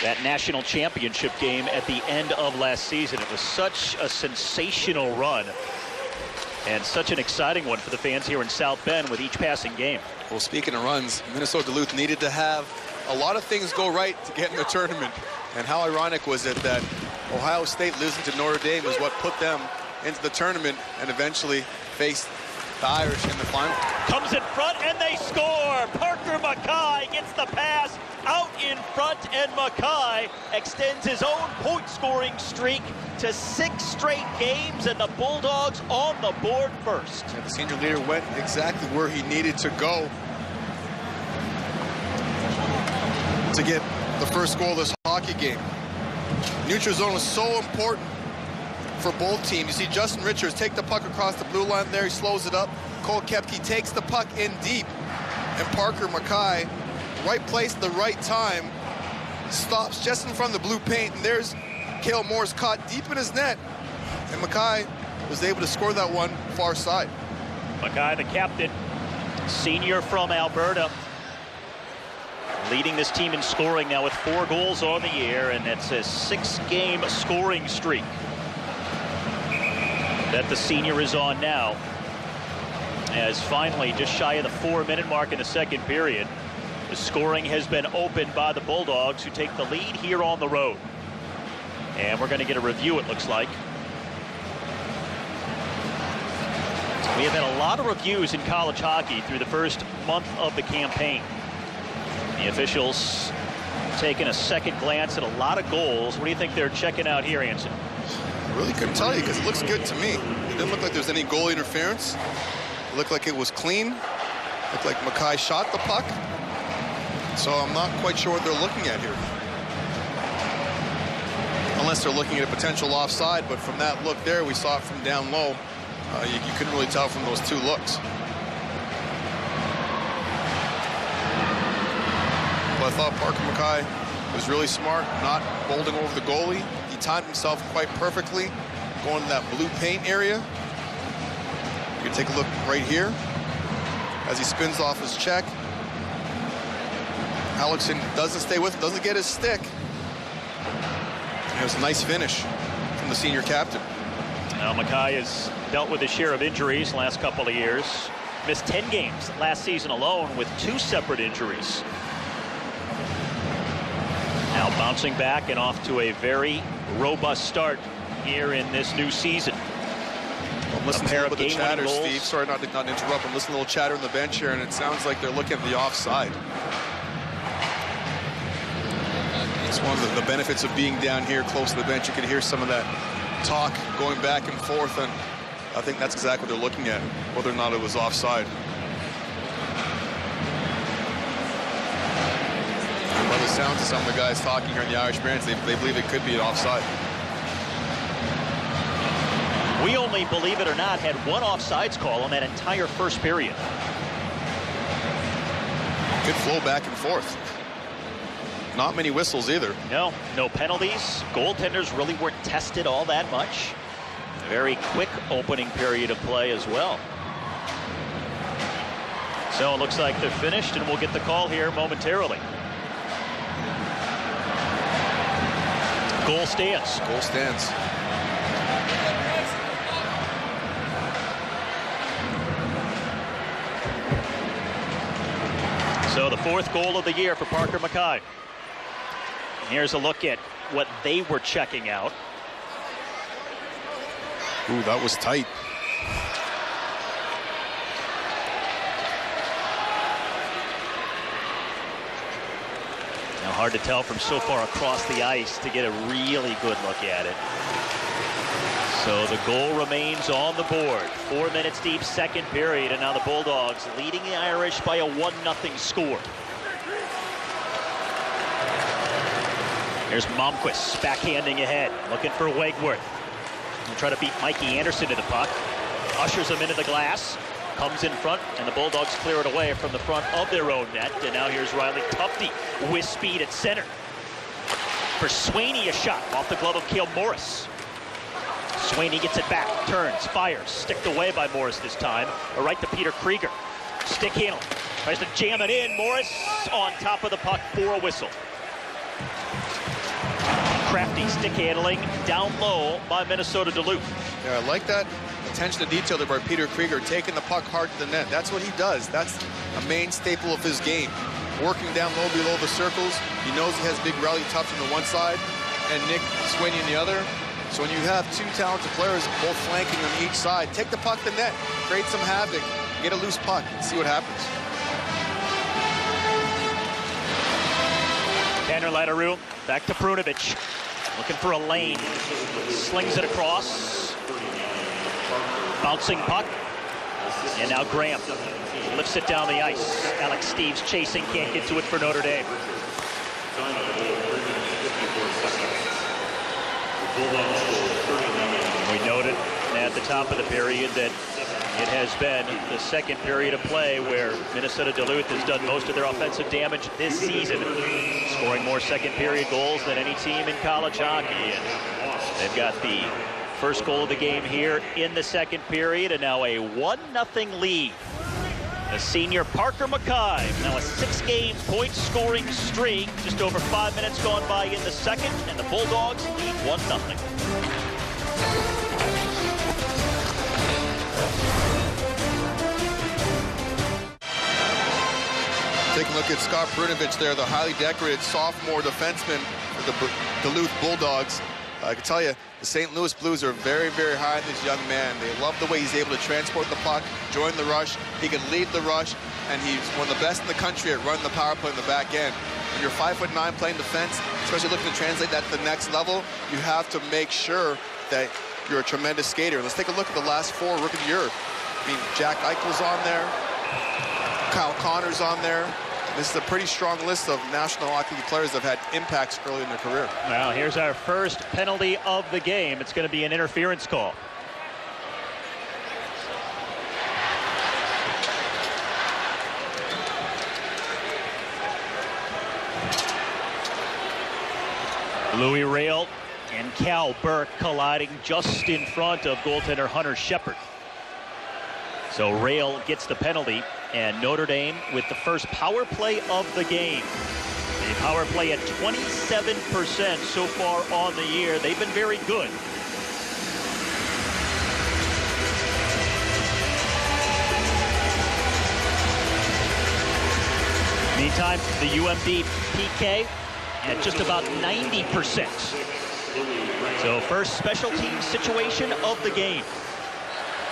that national championship game at the end of last season. It was such a sensational run and such an exciting one for the fans here in South Bend with each passing game. Well, speaking of runs, Minnesota Duluth needed to have a lot of things go right to get in the tournament. And how ironic was it that Ohio State losing to Notre Dame is what put them into the tournament and eventually faced the Irish in the final. Comes in front and they score. Parker Mackay gets the pass out in front, and Mackay extends his own point-scoring streak to 6 straight games, and the Bulldogs on the board first. Yeah, the senior leader went exactly where he needed to go to get the first goal of this hockey game. Neutral zone was so important for both teams. You see Justin Richards take the puck across the blue line there. He slows it up. Cole Koepke takes the puck in deep. And Parker Mackay, right place at the right time, stops just in front of the blue paint. And there's Cale Morris caught deep in his net. And Mackay was able to score that one far side. Mackay, the captain, senior from Alberta, leading this team in scoring now with 4 goals on the year. And that's a 6-game scoring streak that the senior is on now, as finally just shy of the 4-minute mark in the second period, the scoring has been opened by the Bulldogs, who take the lead here on the road. And we're going to get a review, it looks like. We have had a lot of reviews in college hockey through the first month of the campaign. The officials taking a second glance at a lot of goals. What do you think they're checking out here, Anson? I really couldn't tell you because it looks good to me. It didn't look like there was any goal interference. It looked like it was clean. It looked like Mackay shot the puck. So I'm not quite sure what they're looking at here. Unless they're looking at a potential offside, but from that look there, we saw it from down low. You couldn't really tell from those 2 looks. But I thought Parker Mackay was really smart, not bowling over the goalie. He timed himself quite perfectly, going to that blue paint area. You can take a look right here as he spins off his check. Alexson doesn't stay with him, doesn't get his stick. And it was a nice finish from the senior captain. Now Mackay has dealt with his share of injuries the last couple of years. Missed 10 games last season alone with 2 separate injuries. Now bouncing back and off to a very robust start here in this new season. I'm listening to a little bit of chatter, Steve. Sorry not to interrupt. I'm listening to a little chatter on the bench here, and it sounds like they're looking at the offside. It's one of the benefits of being down here close to the bench. You can hear some of that talk going back and forth, and I think that's exactly what they're looking at, whether or not it was offside. By the sounds of some of the guys talking here in the Irish Barons, they believe it could be an offside. We only, believe it or not, had 1 offsides call on that entire first period. Good flow back and forth. not many whistles either. No penalties. Goaltenders really weren't tested all that much. A very quick opening period of play as well. So it looks like they're finished, and we'll get the call here momentarily. Goal stands. Goal stands. So the 4th goal of the year for Parker McKay. Here's a look at what they were checking out. Ooh, that was tight. Now hard to tell from so far across the ice to get a really good look at it. So the goal remains on the board. 4 minutes deep, 2nd period, and now the Bulldogs leading the Irish by a 1-0 score. Here's Malmquist backhanding ahead, looking for Wegworth. He'll try to beat Mikey Anderson to the puck. Ushers him into the glass, comes in front, and the Bulldogs clear it away from the front of their own net. And now here's Riley Tufte with speed at center. For Sweeney, a shot off the glove of Cale Morris. Sweeney gets it back, turns, fires, sticked away by Morris this time. A right to Peter Krieger. Stick handle, tries to jam it in. Morris on top of the puck for a whistle. Crafty stick handling down low by Minnesota Duluth. Yeah, I like that attention to detail there by Peter Krieger, taking the puck hard to the net. That's what he does. That's a main staple of his game. Working down low below the circles. He knows he has big Riley Tufte on the one side and Nick Sweeney on the other. So when you have two talented players both flanking on each side, take the puck to net, create some havoc, get a loose puck, and see what happens. Tanner Latteru back to Prunovich, looking for a lane, slings it across, bouncing puck, and now Graham lifts it down the ice. Alex Steves chasing, can't get to it for Notre Dame. We noted at the top of the period that it has been the 2nd period of play where Minnesota Duluth has done most of their offensive damage this season, scoring more 2nd period goals than any team in college hockey. And they've got the first goal of the game here in the 2nd period, and now a 1-0 lead. The senior Parker McKay, now a 6-game point-scoring streak. Just over 5 minutes gone by in the 2nd, and the Bulldogs lead 1-0. Take a look at Scott Prunovich there, the highly decorated sophomore defenseman for the Duluth Bulldogs. I can tell you, the St. Louis Blues are very, very high on this young man. They love the way he's able to transport the puck, join the rush. He can lead the rush, and he's one of the best in the country at running the power play in the back end. When you're 5'9" playing defense, especially looking to translate that to the next level, you have to make sure that you're a tremendous skater. Let's take a look at the last 4 Rookie of the Year. I mean, Jack Eichel's on there, Kyle Connor's on there. This is a pretty strong list of National Hockey League players that have had impacts early in their career. Well, here's our first penalty of the game. It's going to be an interference call. Louis Rail and Cal Burke colliding just in front of goaltender Hunter Shepard. So Rail gets the penalty, and Notre Dame with the first power play of the game. The power play at 27% so far on the year. They've been very good. Meantime, the UMD PK at just about 90%. So first special team situation of the game.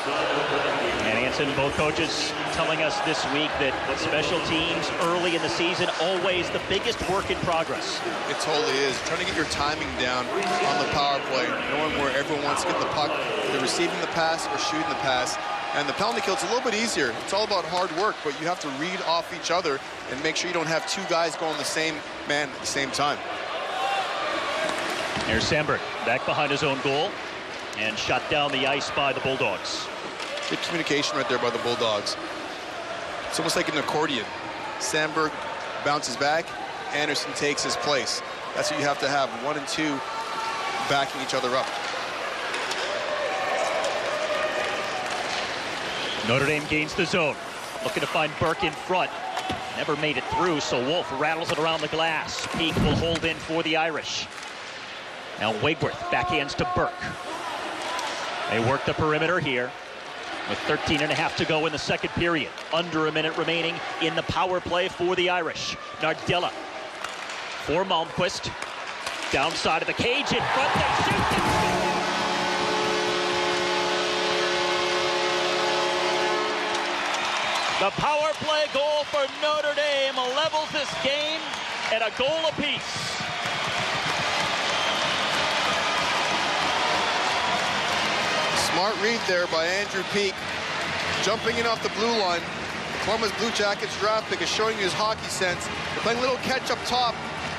And Anson, both coaches telling us this week that special teams early in the season, always the biggest work in progress. It totally is. Trying to get your timing down on the power play, knowing where everyone wants to get the puck, either receiving the pass or shooting the pass. And the penalty kill, it's a little bit easier. It's all about hard work, but you have to read off each other and make sure you don't have 2 guys going the same man at the same time. Here's Sandberg back behind his own goal and shot down the ice by the Bulldogs. Good communication right there by the Bulldogs. It's almost like an accordion. Sandberg bounces back, Anderson takes his place. That's what you have to have, 1 and 2 backing each other up. Notre Dame gains the zone. Looking to find Burke in front. Never made it through, so Wolf rattles it around the glass. Peak will hold in for the Irish. Now Wigworth backhands to Burke. They work the perimeter here with 13.5 to go in the second period. Under a minute remaining in the power play for the Irish. Nardella for Malmquist. Downside of the cage in front. They shoot and score! The power play goal for Notre Dame levels this game at a goal apiece. Smart read there by Andrew Peak. Jumping in off the blue line. The Columbus Blue Jackets draft pick is showing you his hockey sense. They're playing a little catch up top.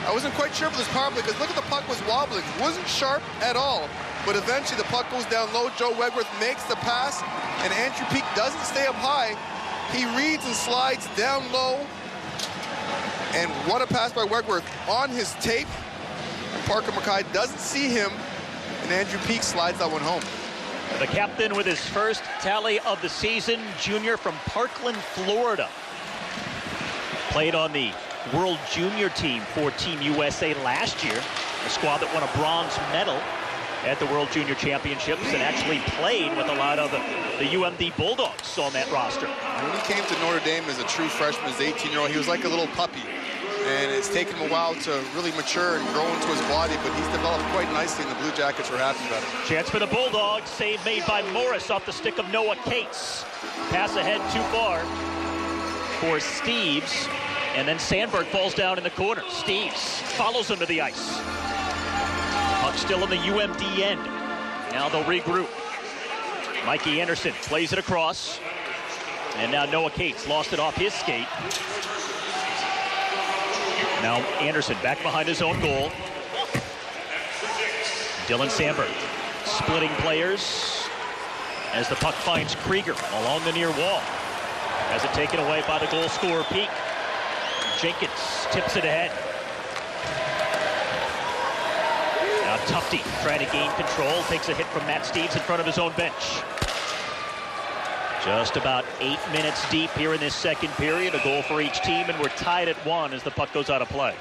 I wasn't quite sure for this power play because look at the puck was wobbling. Wasn't sharp at all. But eventually the puck goes down low. Joe Wegworth makes the pass, and Andrew Peak doesn't stay up high. He reads and slides down low. And what a pass by Wegworth on his tape. And Parker Mackay doesn't see him, and Andrew Peak slides that one home. The captain with his first tally of the season, junior from Parkland, Florida. Played on the World Junior team for Team USA last year, a squad that won a bronze medal at the World Junior Championships and actually played with a lot of the UMD Bulldogs on that roster. When he came to Notre Dame as a true freshman, as an 18-year-old, he was like a little puppy. And it's taken him a while to really mature and grow into his body, but he's developed quite nicely, and the Blue Jackets were happy about it. Chance for the Bulldogs. Save made by Morris off the stick of Noah Cates. Pass ahead too far for Steeves. And then Sandberg falls down in the corner. Steeves follows him to the ice. Puck still in the UMD end. Now they'll regroup. Mikey Anderson plays it across. And now Noah Cates lost it off his skate. Now Anderson back behind his own goal. Dylan Sandberg splitting players as the puck finds Krieger along the near wall. Has it taken away by the goal scorer Peak. Jenkins tips it ahead. Now Tufte trying to gain control, takes a hit from Matt Steeves in front of his own bench. Just about 8 minutes deep here in this second period, a goal for each team, and we're tied at 1 as the puck goes out of play.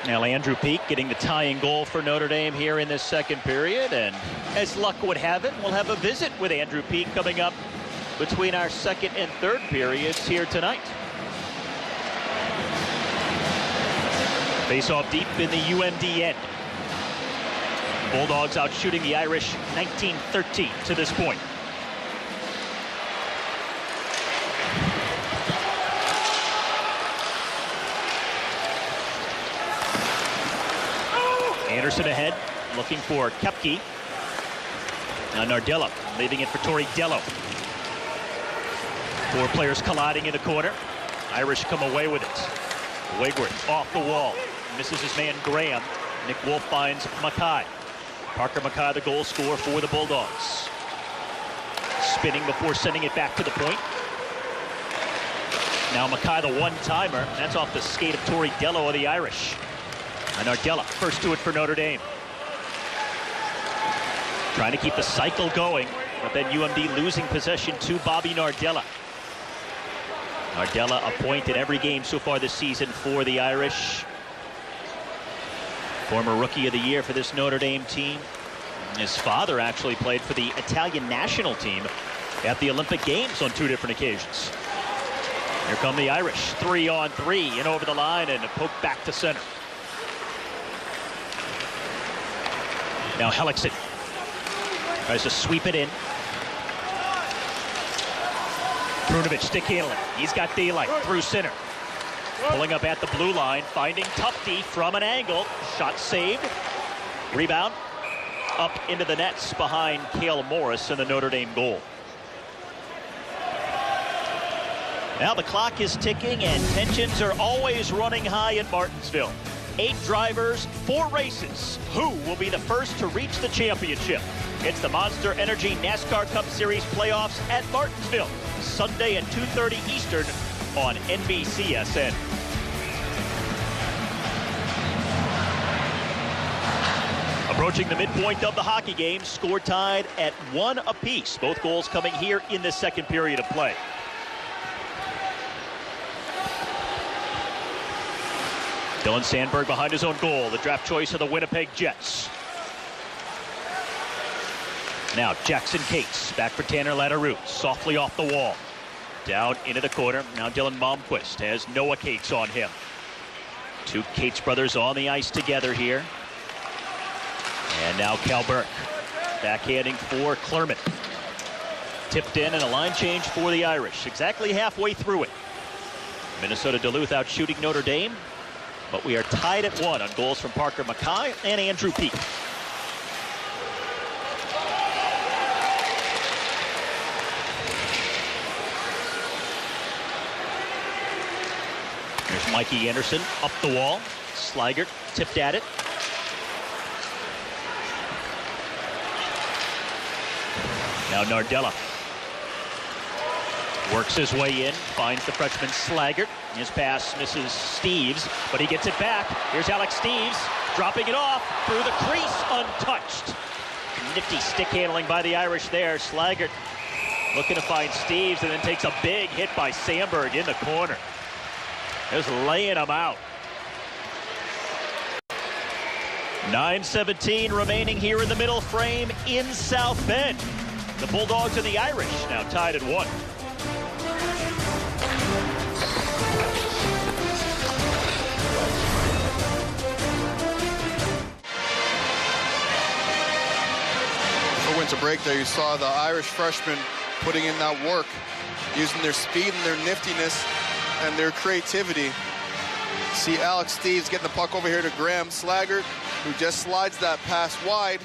Now Andrew Peak getting the tying goal for Notre Dame here in this second period, and as luck would have it, we'll have a visit with Andrew Peak coming up between our second and third periods here tonight. Face off deep in the UMD end. Bulldogs out shooting the Irish 19-13 to this point. Anderson ahead, looking for Koepke. Now Nardella leaving it for Tori Dello. 4 players colliding in the corner. Irish come away with it. Wigworth off the wall. Misses his man Graham. Nick Wolf finds Mackay. Parker Mackay, the goal scorer for the Bulldogs. Spinning before sending it back to the point. Now Mackay, the one-timer. That's off the skate of Tori Dello of the Irish. And Nardella first to it for Notre Dame. Trying to keep the cycle going, but then UMD losing possession to Bobby Nardella. Nardella a point in every game so far this season for the Irish. Former Rookie of the Year for this Notre Dame team. His father actually played for the Italian national team at the Olympic Games on 2 different occasions. Here come the Irish, 3-on-3, in over the line and a poke back to center. Now Hellickson tries to sweep it in. Prunovich stick handling. He's got daylight through center. Pulling up at the blue line, finding Tufte from an angle. Shot saved. Rebound up into the nets behind Cale Morris in the Notre Dame goal. Now the clock is ticking and tensions are always running high in Martinsville. 8 drivers, 4 races. Who will be the first to reach the championship? It's the Monster Energy NASCAR Cup Series playoffs at Martinsville, Sunday at 2:30 Eastern on NBCSN. Approaching the midpoint of the hockey game, score tied at 1 apiece. Both goals coming here in the second period of play. Dylan Sandberg behind his own goal, the draft choice of the Winnipeg Jets. Now Jackson Cates back for Tanner Latteroute, softly off the wall. Down into the corner, now Dylan Malmquist has Noah Cates on him. 2 Cates brothers on the ice together here. And now Cal Burke backhanding for Clermont. Tipped in and a line change for the Irish. Exactly halfway through it. Minnesota Duluth out shooting Notre Dame. But we are tied at 1 on goals from Parker Mackay and Andrew Peak. There's Mikey Anderson up the wall. Sligert tipped at it. Now Nardella works his way in, finds the freshman Slaggert. His pass misses Steeves, but he gets it back. Here's Alex Steeves, dropping it off through the crease, untouched. Nifty stick handling by the Irish there. Slaggert looking to find Steeves and then takes a big hit by Sandberg in the corner. Just laying him out. 9:17 remaining here in the middle frame in South Bend. The Bulldogs and the Irish now tied at 1. For winter break there, you saw the Irish freshmen putting in that work, using their speed and their niftiness and their creativity. See Alex Steeves getting the puck over here to Graham Slaggert, who just slides that pass wide.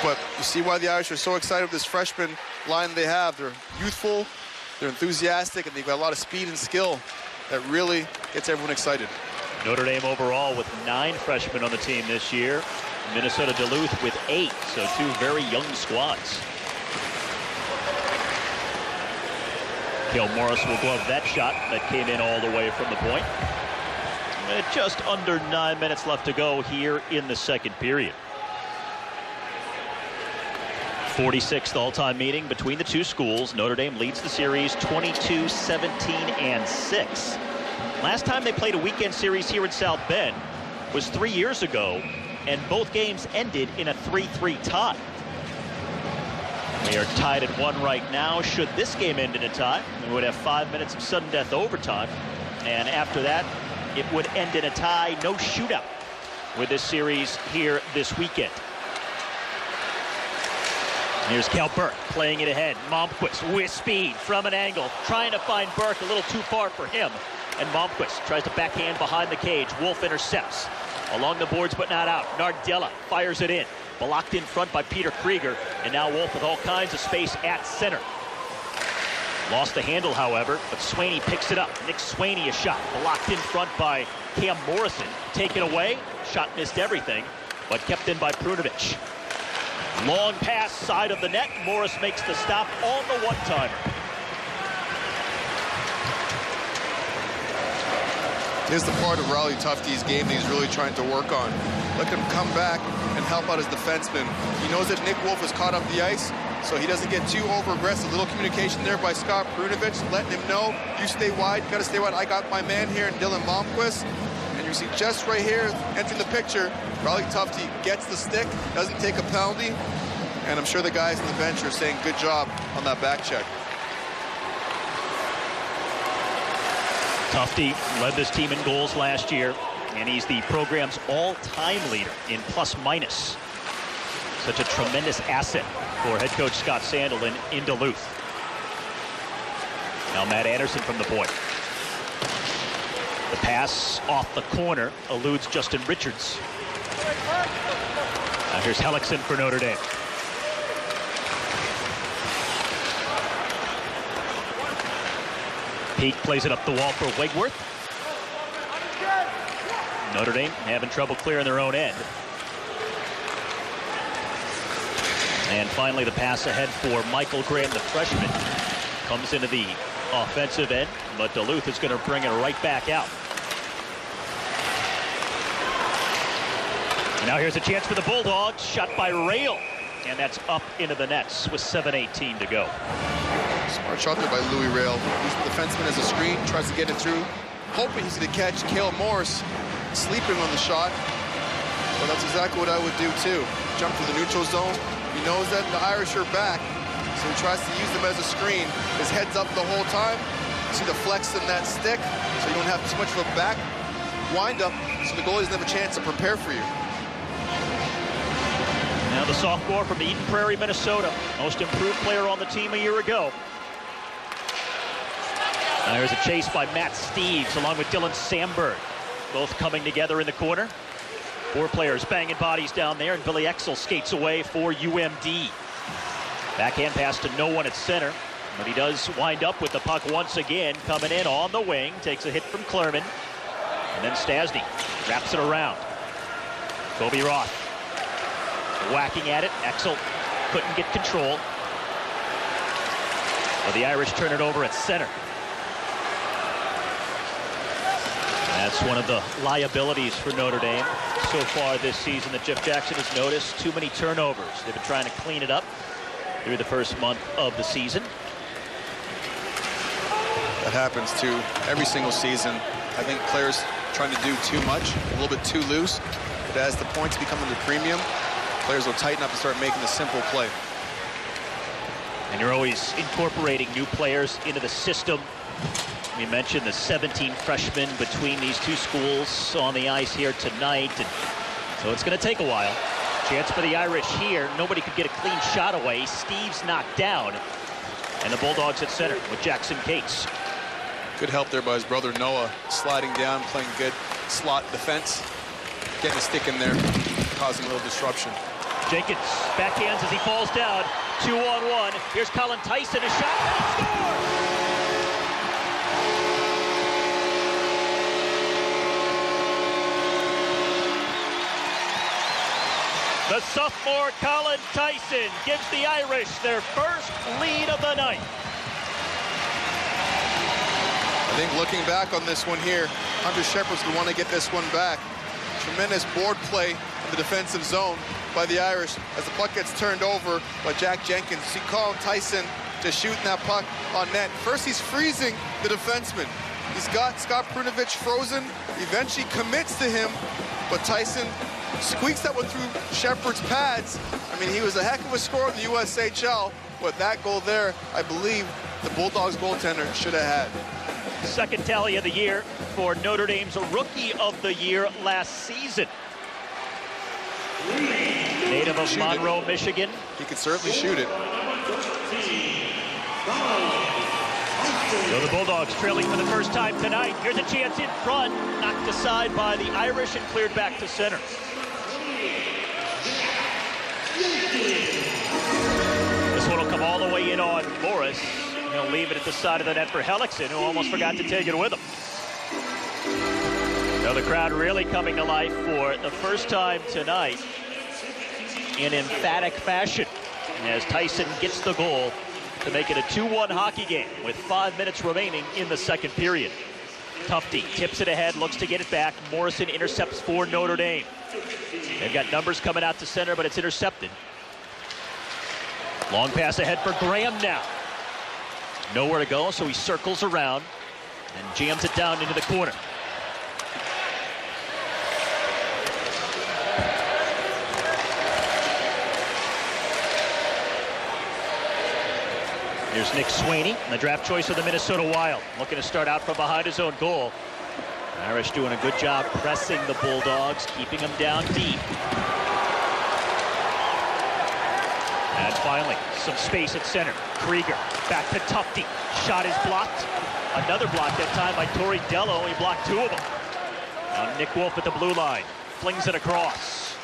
But you see why the Irish are so excited with this freshman line they have. They're youthful, they're enthusiastic, and they've got a lot of speed and skill that really gets everyone excited. Notre Dame overall with 9 freshmen on the team this year. Minnesota Duluth with 8, so 2 very young squads. Cale Morris will glove that shot that came in all the way from the point. Just under 9 minutes left to go here in the second period. 46th all-time meeting between the 2 schools. Notre Dame leads the series 22-17-6. Last time they played a weekend series here in South Bend was 3 years ago, and both games ended in a 3-3 tie. We are tied at 1 right now. Should this game end in a tie, we would have 5 minutes of sudden death overtime, and after that it would end in a tie, no shootout with this series here this weekend. Here's Cal Burke playing it ahead. Malmquist with speed from an angle, trying to find Burke, a little too far for him. And Malmquist tries to backhand behind the cage. Wolf intercepts. Along the boards but not out. Nardella fires it in. Blocked in front by Peter Krieger. And now Wolf with all kinds of space at center. Lost the handle, however, but Swaney picks it up. Nick Swaney a shot. Blocked in front by Cam Morrison. Taken away. Shot missed everything, but kept in by Prunovich. Long pass, side of the net. Morris makes the stop on the one-timer. Here's the part of Riley Tufte's game that he's really trying to work on. Let him come back and help out his defenseman. He knows that Nick Wolf is caught up the ice, so he doesn't get too over-aggressive. Little communication there by Scott Prunovich, letting him know, you stay wide, you gotta stay wide. I got my man here in Dylan Malmquist. And you see just right here, entering the picture, Riley Tufte gets the stick, doesn't take a penalty, and I'm sure the guys on the bench are saying good job on that back check. Tufte led this team in goals last year, and he's the program's all-time leader in plus-minus. Such a tremendous asset for head coach Scott Sandelin in Duluth. Now Matt Anderson from the point. The pass off the corner eludes Justin Richards. Now here's Hellickson for Notre Dame. Peak plays it up the wall for Wegworth. Notre Dame having trouble clearing their own end. And finally the pass ahead for Michael Graham, the freshman. Comes into the offensive end, but Duluth is going to bring it right back out. Now here's a chance for the Bulldogs. Shot by Rail. And that's up into the nets with 7:18 to go. Smart shot there by Louis Rail. He's the defenseman as a screen, tries to get it through. Hoping he's going to catch Cale Morris sleeping on the shot. But that's exactly what I would do too. Jump to the neutral zone. He knows that the Irish are back, so he tries to use them as a screen. His head's up the whole time. You see the flex in that stick, so you don't have too much of a back wind up, so the goalie doesn't have a chance to prepare for you. Now the sophomore from Eden Prairie, Minnesota. Most improved player on the team a year ago. Now here's a chase by Matt Steeves along with Dylan Sandberg. Both coming together in the corner. 4 players banging bodies down there, and Billy Exel skates away for UMD. Backhand pass to no one at center, but he does wind up with the puck once again, coming in on the wing. Takes a hit from Clerman, and then Stasny wraps it around. Kobe Roth whacking at it. Exel couldn't get control. But the Irish turn it over at center. That's one of the liabilities for Notre Dame so far this season that Jeff Jackson has noticed. Too many turnovers. They've been trying to clean it up through the first month of the season. That happens too every single season. I think players trying to do too much, a little bit too loose. But as the points become under premium, players will tighten up and start making the simple play. And you're always incorporating new players into the system. We mentioned the 17 freshmen between these two schools on the ice here tonight. And so it's going to take a while. Chance for the Irish here. Nobody could get a clean shot away. Steeves knocked down. And the Bulldogs at center with Jackson Cates. Good help there by his brother Noah, sliding down, playing good slot defense. Getting a stick in there, causing a little disruption. Jenkins backhands as he falls down. 2-on-1. Here's Colin Tyson, a shot, and he scores! The sophomore Colin Tyson gives the Irish their first lead of the night. I think looking back on this one here, Hunter Shepard's going to want to get this one back. Tremendous board play in the defensive zone by the Irish as the puck gets turned over by Jack Jenkins. You see Colin Tyson just shooting that puck on net. First, he's freezing the defenseman. He's got Scott Prunovich frozen. Eventually commits to him, but Tyson squeaks that one through Shepard's pads. I mean, he was a heck of a scorer in the USHL, but that goal there, I believe the Bulldogs goaltender should have had. Second tally of the year for Notre Dame's Rookie of the Year last season. Native of Monroe, Michigan. He could certainly shoot it. So the Bulldogs trailing for the first time tonight. Here's a chance in front, knocked aside by the Irish and cleared back to center. This one will come all the way in on Morris. He'll leave it at the side of the net for Hellickson, who almost forgot to take it with him. So the crowd really coming to life for the first time tonight in emphatic fashion as Tyson gets the goal to make it a 2-1 hockey game with 5 minutes remaining in the second period. Tufte tips it ahead, looks to get it back. Morrison intercepts for Notre Dame. They've got numbers coming out to center, but it's intercepted. Long pass ahead for Graham now. Nowhere to go, so he circles around and jams it down into the corner. Here's Nick Sweeney, the draft choice of the Minnesota Wild, looking to start out from behind his own goal. Irish doing a good job pressing the Bulldogs, keeping them down deep. And finally, some space at center. Krieger back to Tufte. Shot is blocked. Another block that time by Tori Dello. He blocked 2 of them. Now Nick Wolf at the blue line. Flings it across.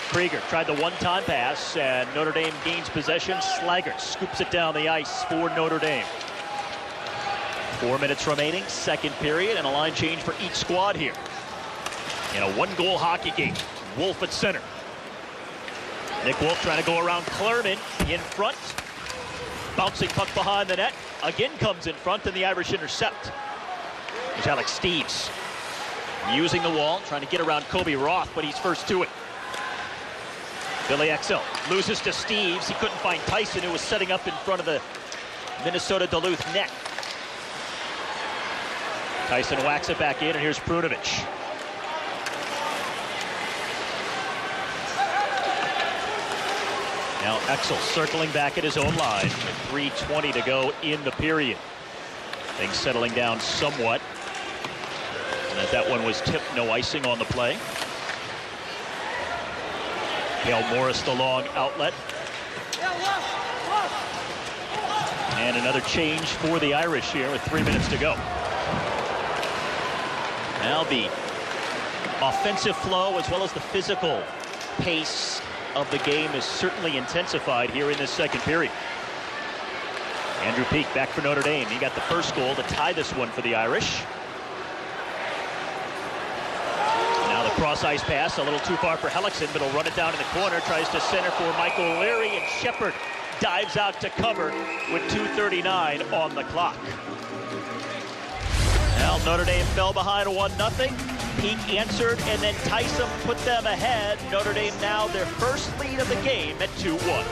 Krieger tried the one-time pass, and Notre Dame gains possession. Slaggert scoops it down the ice for Notre Dame. 4 minutes remaining, second period, and a line change for each squad here. in a one-goal hockey game. Wolf at center. Nick Wolf trying to go around Clerman in front. Bouncing puck behind the net. Again comes in front, and the Irish intercept. There's Alex Steeves using the wall, trying to get around Kobe Roth, but he's first to it. Billy Exel loses to Steeves. He couldn't find Tyson, who was setting up in front of the Minnesota Duluth net. Tyson whacks it back in, and here's Prunovich. Now Exel circling back at his own line with 3:20 to go in the period. Things settling down somewhat. And that one was tipped, no icing on the play. Cale Morris, the long outlet. And another change for the Irish here with 3 minutes to go. Now the offensive flow as well as the physical pace of the game is certainly intensified here in this second period. Andrew Peak back for Notre Dame. He got the first goal to tie this one for the Irish. Now the cross-ice pass, a little too far for Hellickson, but he'll run it down in the corner, tries to center for Michael O'Leary, and Shepard dives out to cover with 2:39 on the clock. Well, Notre Dame fell behind 1-0. Peak answered, and then Tyson put them ahead. Notre Dame now their first lead of the game at 2-1.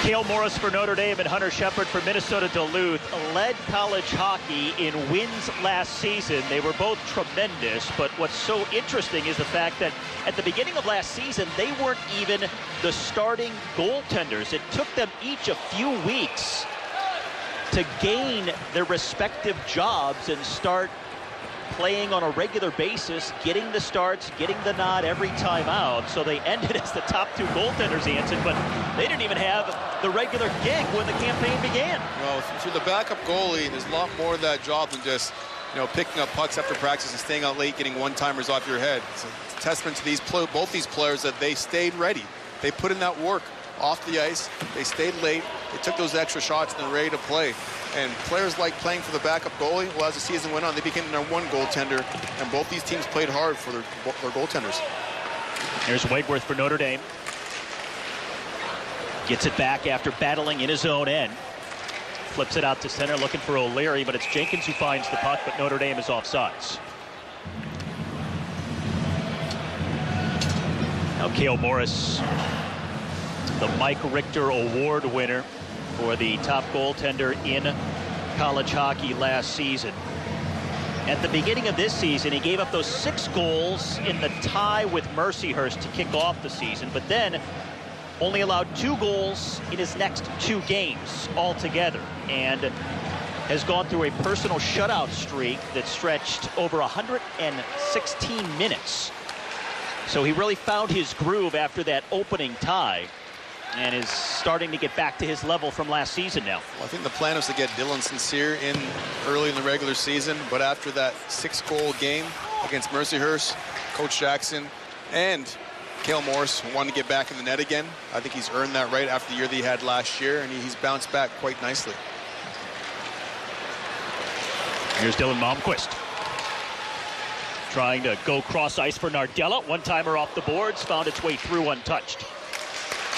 Cale Morris for Notre Dame and Hunter Shepard for Minnesota Duluth led college hockey in wins last season. They were both tremendous, but what's so interesting is the fact that at the beginning of last season, they weren't even the starting goaltenders. It took them each a few weeks to gain their respective jobs and start playing on a regular basis, getting the starts, getting the nod every time out. So they ended as the top two goaltenders, Anson, but they didn't even have the regular gig when the campaign began. Well, if you're the backup goalie, there's a lot more of that job than just, picking up pucks after practice and staying out late, getting one-timers off your head. It's a testament to both these players that they stayed ready. They put in that work off the ice. They stayed late. They took those extra shots and they're ready to play. And players like playing for the backup goalie. Well, as the season went on, they became their one goaltender, and both these teams played hard for their goaltenders. Here's Wegworth for Notre Dame. Gets it back after battling in his own end. Flips it out to center, looking for O'Leary, but it's Jenkins who finds the puck, but Notre Dame is offsides. Now Cale Morris, the Mike Richter Award winner for the top goaltender in college hockey last season. At the beginning of this season, he gave up those 6 goals in the tie with Mercyhurst to kick off the season, but then only allowed 2 goals in his next 2 games altogether, and has gone through a personal shutout streak that stretched over 116 minutes. So he really found his groove after that opening tie, and is starting to get back to his level from last season now. Well, I think the plan was to get Dylan Sincere in early in the regular season, but after that 6-goal game against Mercyhurst, Coach Jackson and Cale Morris wanted to get back in the net again. I think he's earned that right after the year that he had last year, and he's bounced back quite nicely. Here's Dylan Malmquist. Trying to go cross ice for Nardella. One-timer off the boards, found its way through untouched.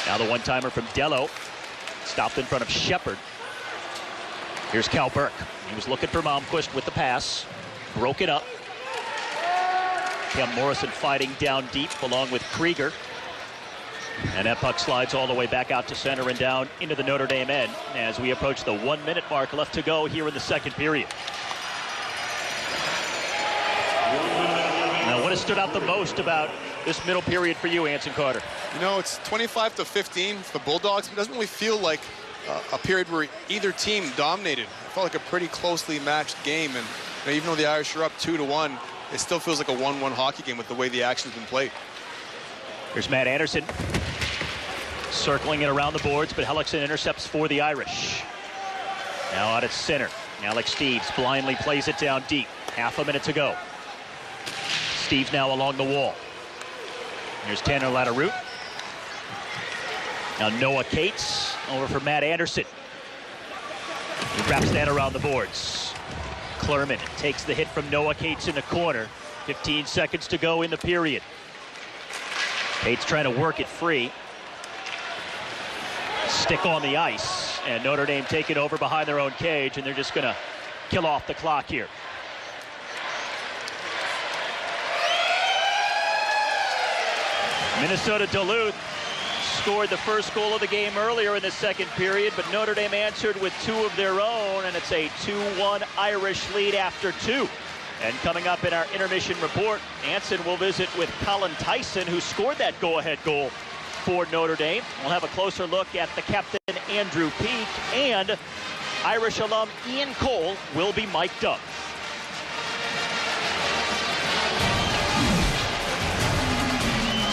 Now the one-timer from Dello, stopped in front of Shepard. Here's Cal Burke. He was looking for Malmquist with the pass, broke it up. Cam Morrison fighting down deep along with Krieger. And that puck slides all the way back out to center and down into the Notre Dame end as we approach the 1-minute mark left to go here in the second period. Now, what has stood out the most about this middle period for you, Anson Carter? It's 25-15 for the Bulldogs. It doesn't really feel like a period where either team dominated. It felt like a pretty closely matched game, and even though the Irish are up 2-1, it still feels like a 1-1 hockey game with the way the action's been played. Here's Matt Anderson circling it around the boards, but Hellickson intercepts for the Irish. Now out at center. Alex Steeves blindly plays it down deep. Half a minute to go. Steeves now along the wall. Here's Tanner Latteroute. Now Noah Cates over for Matt Anderson. He wraps that around the boards. Clermont takes the hit from Noah Cates in the corner. 15 seconds to go in the period. Cates trying to work it free. Stick on the ice, and Notre Dame take it over behind their own cage, and they're just going to kill off the clock here. Minnesota Duluth scored the first goal of the game earlier in the second period, but Notre Dame answered with two of their own, and it's a 2-1 Irish lead after two. And coming up in our intermission report, Anson will visit with Colin Tyson, who scored that go-ahead goal for Notre Dame. We'll have a closer look at the captain, Andrew Peak, and Irish alum Ian Cole will be mic'd up.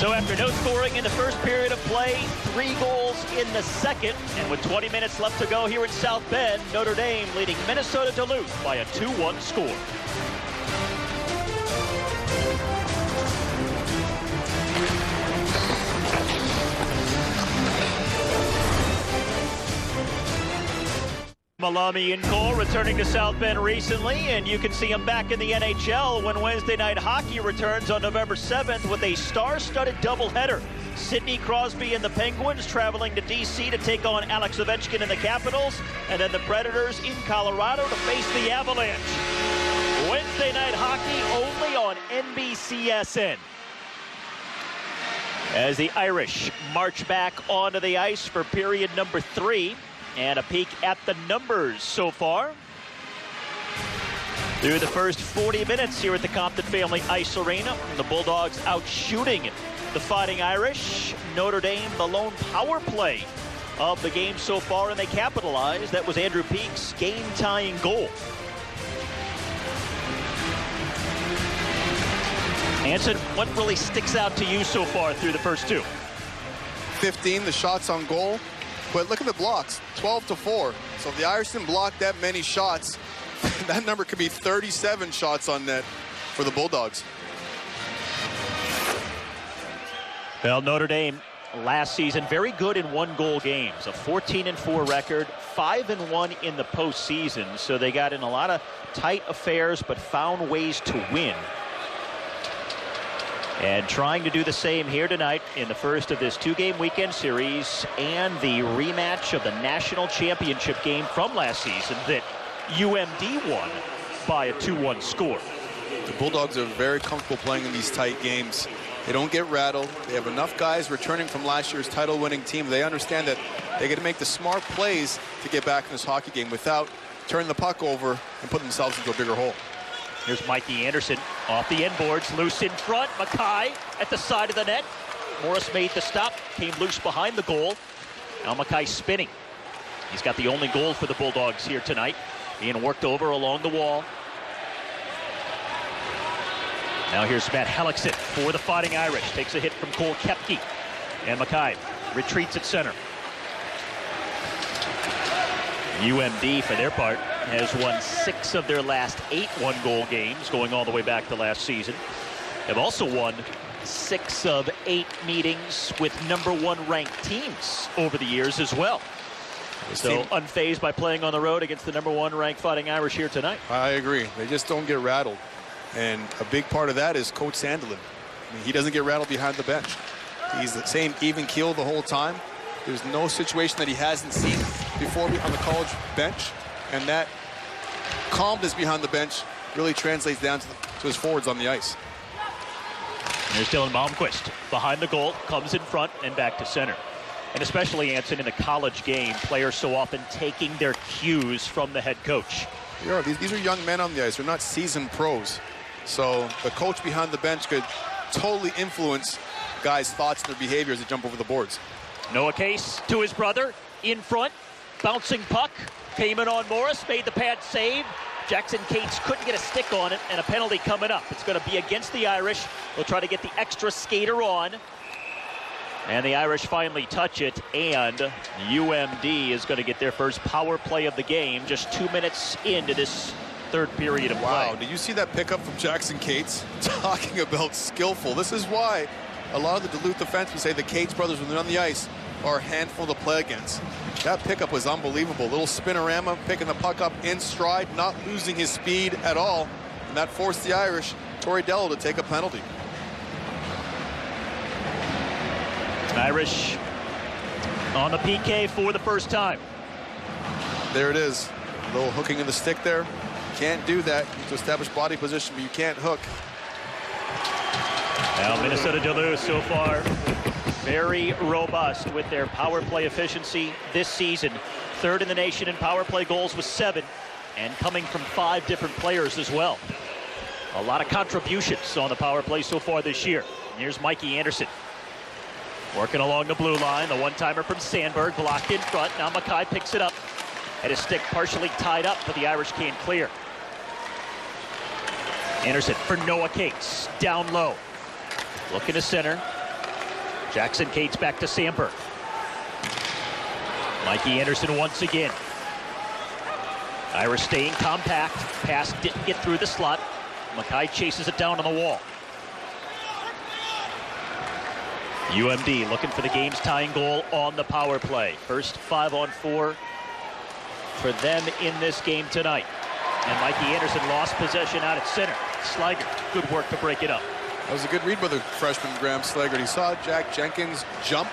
So after no scoring in the first period of play, 3 goals in the second, and with 20 minutes left to go here in South Bend, Notre Dame leading Minnesota Duluth by a 2-1 score. Malami and Cole returning to South Bend recently, and you can see him back in the NHL when Wednesday Night Hockey returns on November 7th with a star-studded doubleheader. Sidney Crosby and the Penguins traveling to D.C. to take on Alex Ovechkin and the Capitals, and then the Predators in Colorado to face the Avalanche. Wednesday Night Hockey only on NBCSN. As the Irish march back onto the ice for period number 3. And a peek at the numbers so far. Through the first 40 minutes here at the Compton Family Ice Arena, the Bulldogs out shooting the Fighting Irish. Notre Dame, the lone power play of the game so far, and they capitalized. That was Andrew Peak's game-tying goal. Anson, what really sticks out to you so far through the first two? 15, the shots on goal. But look at the blocks, 12-4. So if the Irish didn't block that many shots, that number could be 37 shots on net for the Bulldogs. Well, Notre Dame last season very good in one-goal games, a 14-4 record, 5-1 in the postseason. So they got in a lot of tight affairs, but found ways to win. And trying to do the same here tonight in the first of this 2-game weekend series and the rematch of the national championship game from last season that UMD won by a 2-1 score. The Bulldogs are very comfortable playing in these tight games. They don't get rattled. They have enough guys returning from last year's title-winning team. They understand that they got to make the smart plays to get back in this hockey game without turning the puck over and putting themselves into a bigger hole. Here's Mikey Anderson off the end boards, loose in front. Mackay at the side of the net. Morris made the stop, came loose behind the goal. Now Mackay spinning. He's got the only goal for the Bulldogs here tonight. Being worked over along the wall. Now here's Matt Hellickson for the Fighting Irish. Takes a hit from Cole Koepke. And Mackay retreats at center. UMD, for their part, has won 6 of their last 8 one-goal games, going all the way back to last season. They've also won 6 of 8 meetings with #1 ranked teams over the years as well. So unfazed by playing on the road against the #1 ranked Fighting Irish here tonight. I agree. They just don't get rattled. And a big part of that is Coach Sandelin. I mean, he doesn't get rattled behind the bench. He's the same even keel the whole time. There's no situation that he hasn't seen before on the college bench, and that calmness behind the bench really translates down to his forwards on the ice. There's Dylan Malmquist behind the goal, comes in front and back to center. And especially, Anson, in the college game, players so often taking their cues from the head coach. Yeah, these are young men on the ice. They're not seasoned pros. So the coach behind the bench could totally influence guys' thoughts and their behavior as they jump over the boards. Noah Case to his brother, in front, bouncing puck, came in on Morris, made the pad save. Jackson Cates couldn't get a stick on it, and a penalty coming up. It's going to be against the Irish. They'll try to get the extra skater on. And the Irish finally touch it, and UMD is going to get their first power play of the game just 2 minutes into this third period of play. Wow, did you see that pickup from Jackson Cates? Talking about skillful. This is why a lot of the Duluth defensemen say the Cates brothers, when they're on the ice, are a handful to play against. That pickup was unbelievable. Little spinorama, picking the puck up in stride, not losing his speed at all. And that forced the Irish, Torrey Dello, to take a penalty. Irish on the PK for the first time. There it is. A little hooking in the stick there. Can't do that. You have to establish body position, but you can't hook. Now Minnesota Duluth so far very robust with their power play efficiency this season. Third in the nation in power play goals with 7, and coming from 5 different players as well. A lot of contributions on the power play so far this year. Here's Mikey Anderson working along the blue line. The one-timer from Sandberg blocked in front. Now Mackay picks it up. Had his stick partially tied up, but the Irish can't clear. Anderson for Noah Cates, down low. Looking to center. Jackson Cates back to Sandberg. Mikey Anderson once again. Irish staying compact. Pass didn't get through the slot. Mackay chases it down on the wall. UMD looking for the game's tying goal on the power play. First 5-on-4 for them in this game tonight. And Mikey Anderson lost possession out at center. Slaggert, good work to break it up. That was a good read by the freshman Graham Slaggert. He saw Jack Jenkins jump,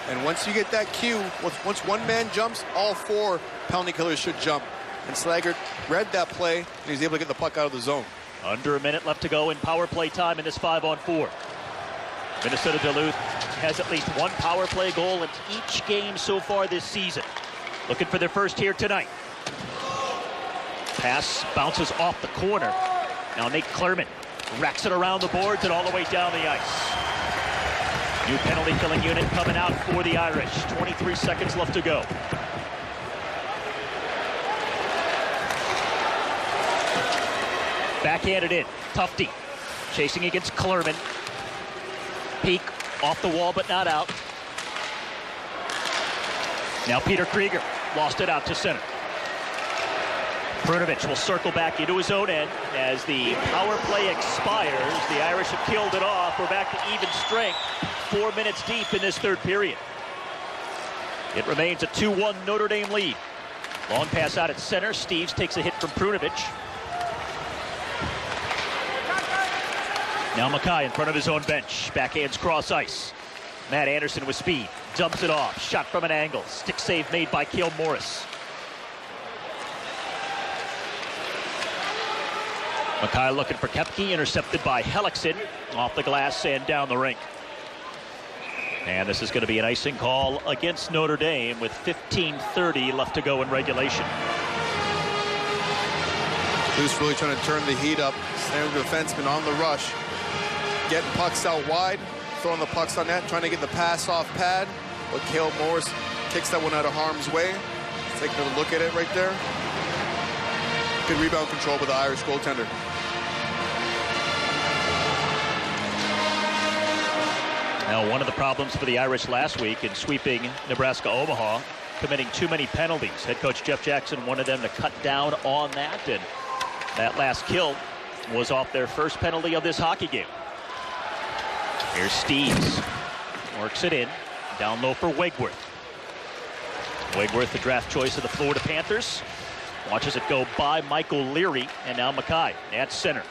and once you get that cue, once one man jumps, all 4 penalty killers should jump. And Slaggert read that play, and he was able to get the puck out of the zone. Under a minute left to go in power play time in this 5-on-4. Minnesota Duluth has at least 1 power play goal in each game so far this season. Looking for their first here tonight. Pass bounces off the corner. Now Nate Clermont racks it around the boards and all the way down the ice. New penalty killing unit coming out for the Irish. 23 seconds left to go. Backhanded in. Tufte chasing against Clermont. Peak off the wall but not out. Now Peter Krieger lost it out to center. Prunovich will circle back into his own end as the power play expires. The Irish have killed it off. We're back to even strength. 4 minutes deep in this third period. It remains a 2-1 Notre Dame lead. Long pass out at center. Steves takes a hit from Prunovich. Now Mackay in front of his own bench. Backhands cross ice. Matt Anderson with speed. Dumps it off. Shot from an angle. Stick save made by Cale Morris. Mackay looking for Koepke, intercepted by Hellickson off the glass and down the rink. And this is going to be an icing call against Notre Dame with 15:30 left to go in regulation. Duluth really trying to turn the heat up. Standard defenseman on the rush. Getting pucks out wide, throwing the pucks on net, trying to get the pass off pad. But Cale Morris kicks that one out of harm's way. Take another look at it right there. Good rebound control by the Irish goaltender. Now, one of the problems for the Irish last week in sweeping Nebraska-Omaha, committing too many penalties. Head coach Jeff Jackson wanted them to cut down on that, and that last kill was off their first penalty of this hockey game. Here's Steves. Works it in. Down low for Wegworth. Wegworth, the draft choice of the Florida Panthers. Watches it go by Michael Leary, and now Mackay at center.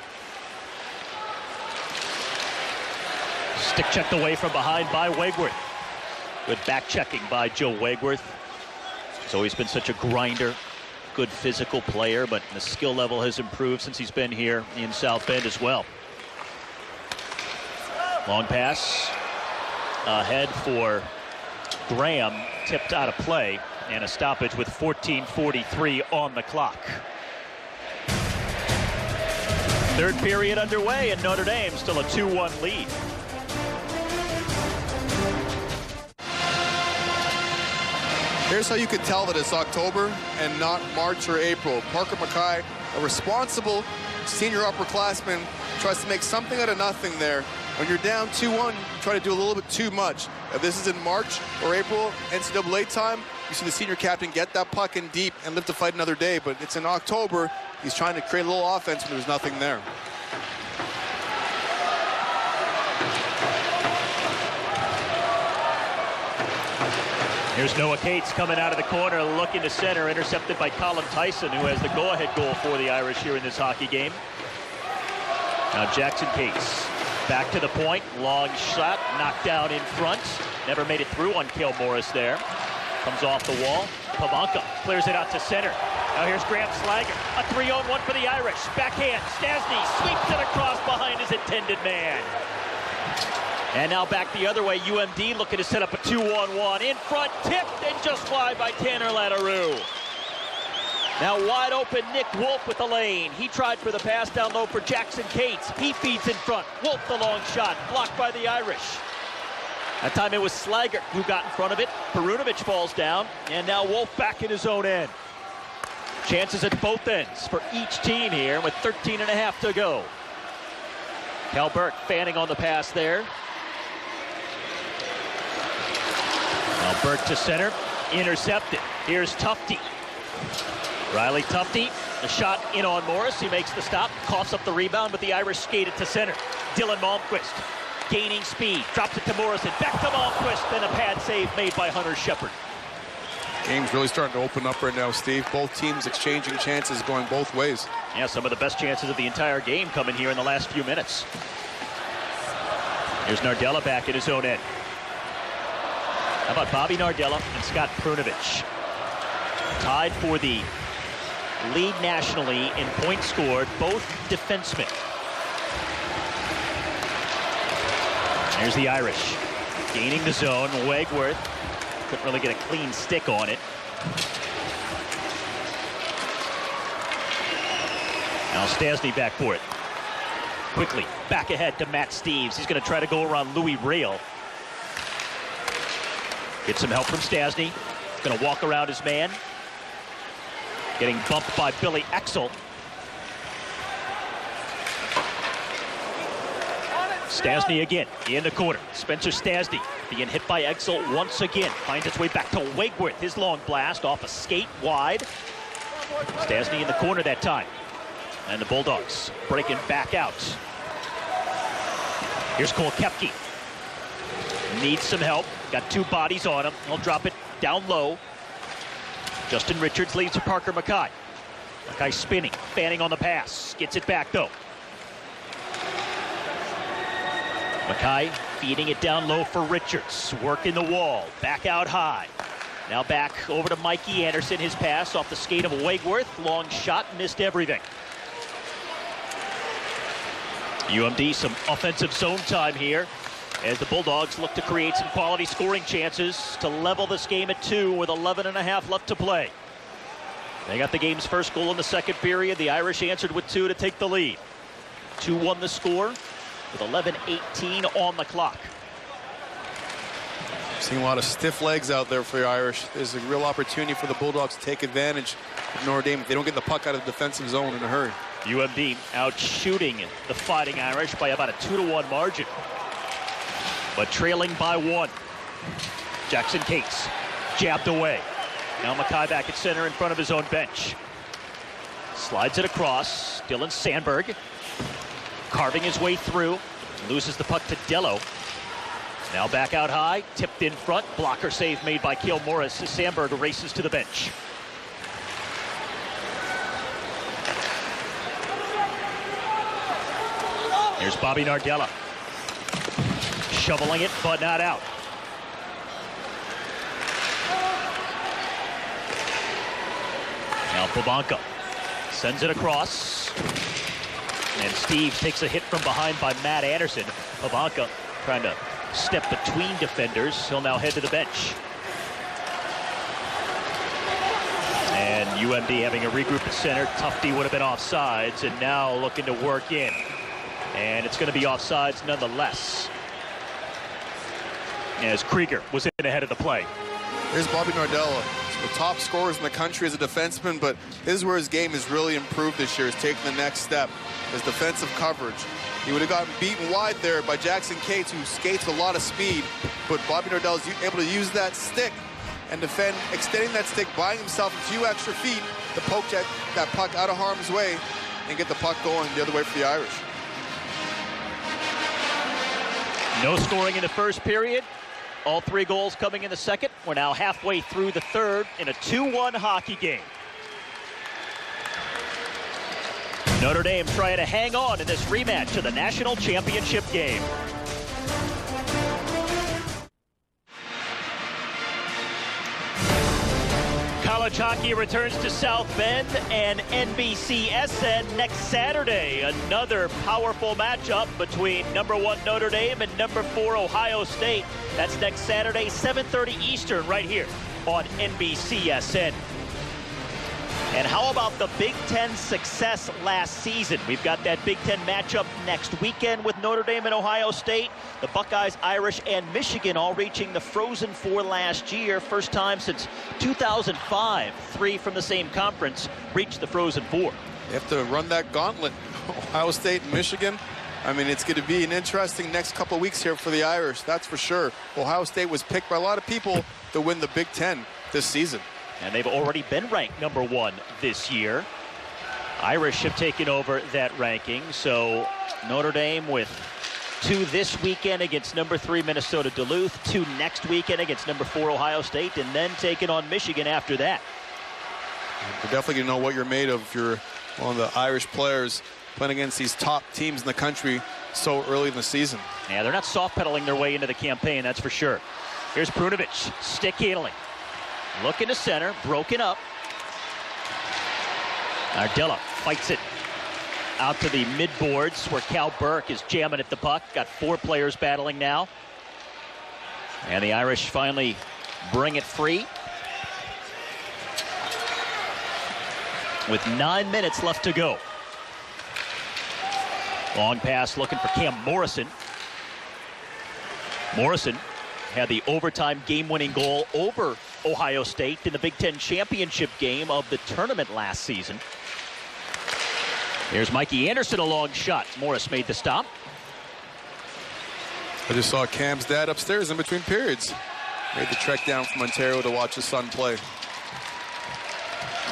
Stick checked away from behind by Wegworth. Good back checking by Joe Wegworth. He's always been such a grinder, good physical player, but the skill level has improved since he's been here in South Bend as well. Long pass ahead for Graham, tipped out of play, and a stoppage with 14:43 on the clock. Third period underway, and Notre Dame still a 2-1 lead. Here's how you could tell that it's October and not March or April. Parker Mackay, a responsible senior upperclassman, tries to make something out of nothing there. When you're down 2-1, you try to do a little bit too much. If this is in March or April, NCAA time, you see the senior captain get that puck in deep and live to fight another day. But it's in October. He's trying to create a little offense when there's nothing there. Here's Noah Cates coming out of the corner, looking to center, intercepted by Colin Tyson, who has the go-ahead goal for the Irish here in this hockey game. Now Jackson Cates back to the point, long shot, knocked down in front. Never made it through on Cale Morris there. Comes off the wall. Pavanka clears it out to center. Now here's Graham Slager. A 3-on-1 for the Irish. Backhand. Stasny sweeps it across behind his intended man. And now back the other way. UMD looking to set up a 2-on-1. In front, tipped and just wide by Tanner Lattaroux. Now wide open, Nick Wolf with the lane. He tried for the pass down low for Jackson Cates. He feeds in front. Wolf the long shot, blocked by the Irish. That time it was Slager who got in front of it. Perunovic falls down, and now Wolf back in his own end. Chances at both ends for each team here with 13.5 to go. Cal Burke fanning on the pass there. Now Burke to center, intercepted. Here's Tufte. Riley Tufte, the shot in on Morris. He makes the stop, coughs up the rebound, but the Irish skate it to center. Dylan Malmquist gaining speed, drops it to Morrison, back to Malmquist, then a pad save made by Hunter Shepard. Game's really starting to open up right now, Steve. Both teams exchanging chances going both ways. Yeah, some of the best chances of the entire game coming here in the last few minutes. Here's Nardella back at his own end. How about Bobby Nardella and Scott Perunovic? Tied for the lead nationally in points scored, both defensemen. There's the Irish gaining the zone. Wegworth couldn't really get a clean stick on it. Now Stasny back for it. Quickly back ahead to Matt Steeves. He's going to try to go around Louis Rail. Get some help from Stasny. Going to walk around his man. Getting bumped by Billy Exel. Stasny again in the corner. Spencer Stasny being hit by Exel once again. Finds its way back to Wegworth. His long blast off a skate wide. Stasny in the corner that time. And the Bulldogs breaking back out. Here's Cole Koepke. Needs some help. Got two bodies on him. He'll drop it down low. Justin Richards leads to Parker Mackay. Mackay spinning, fanning on the pass. Gets it back though. Mackay feeding it down low for Richards. Working the wall, back out high. Now back over to Mikey Anderson. His pass off the skate of Wegworth. Long shot, missed everything. UMD some offensive zone time here as the Bulldogs look to create some quality scoring chances to level this game at 2 with 11.5 left to play. They got the game's first goal in the second period. The Irish answered with 2 to take the lead. 2-1 the score with 11:18 on the clock. Seeing a lot of stiff legs out there for the Irish. There's a real opportunity for the Bulldogs to take advantage of Notre Dame if they don't get the puck out of the defensive zone in a hurry. UMD out shooting the Fighting Irish by about a 2-1 margin. But trailing by 1. Jackson Cates jabbed away. Now Mackay back at center in front of his own bench. Slides it across. Dylan Sandberg carving his way through. Loses the puck to Dello. Now back out high. Tipped in front. Blocker save made by Cale Morris as Sandberg races to the bench. Here's Bobby Nardella. Shoveling it, but not out. Now Pavanka sends it across. And Steve takes a hit from behind by Matt Anderson. Pavanka trying to step between defenders. He'll now head to the bench. And UMD having a regroup at center. Tufte would have been offsides, and now looking to work in. And it's going to be offsides nonetheless, as Krieger was in ahead of the play. Here's Bobby Nardella, the top scorers in the country as a defenseman, but this is where his game has really improved this year. He's taking the next step, his defensive coverage. He would have gotten beaten wide there by Jackson Cates, who skates a lot of speed, but Bobby Nardella is able to use that stick and defend, extending that stick, buying himself a few extra feet to poke that puck out of harm's way and get the puck going the other way for the Irish. No scoring in the first period. All 3 goals coming in the second. We're now halfway through the third in a 2-1 hockey game. Notre Dame trying to hang on in this rematch of the national championship game. College hockey returns to South Bend and NBCSN next Saturday. Another powerful matchup between #1 Notre Dame and #4 Ohio State. That's next Saturday, 7:30 Eastern, right here on NBCSN. And how about the Big Ten success last season? We've got that Big Ten matchup next weekend with Notre Dame and Ohio State. The Buckeyes, Irish, and Michigan all reaching the Frozen Four last year. First time since 2005, 3 from the same conference reached the Frozen Four. They have to run that gauntlet. Ohio State and Michigan. I mean, it's going to be an interesting next couple of weeks here for the Irish, that's for sure. Ohio State was picked by a lot of people to win the Big Ten this season. And they've already been ranked #1 this year. Irish have taken over that ranking. So Notre Dame with 2 this weekend against #3 Minnesota Duluth, 2 next weekend against #4 Ohio State, and then taking on Michigan after that. You're definitely going to know what you're made of if you're one of the Irish players playing against these top teams in the country so early in the season. Yeah, they're not soft pedaling their way into the campaign, that's for sure. Here's Prunovich, stick handling. Looking to center, broken up. Ardella fights it out to the mid-boards where Cal Burke is jamming at the puck. Got 4 players battling now. And the Irish finally bring it free. With 9 minutes left to go. Long pass looking for Cam Morrison. Morrison had the overtime game-winning goal over Ohio State in the Big Ten championship game of the tournament last season. Here's Mikey Anderson, a long shot. Morris made the stop. I just saw Cam's dad upstairs in between periods. Made the trek down from Ontario to watch his son play.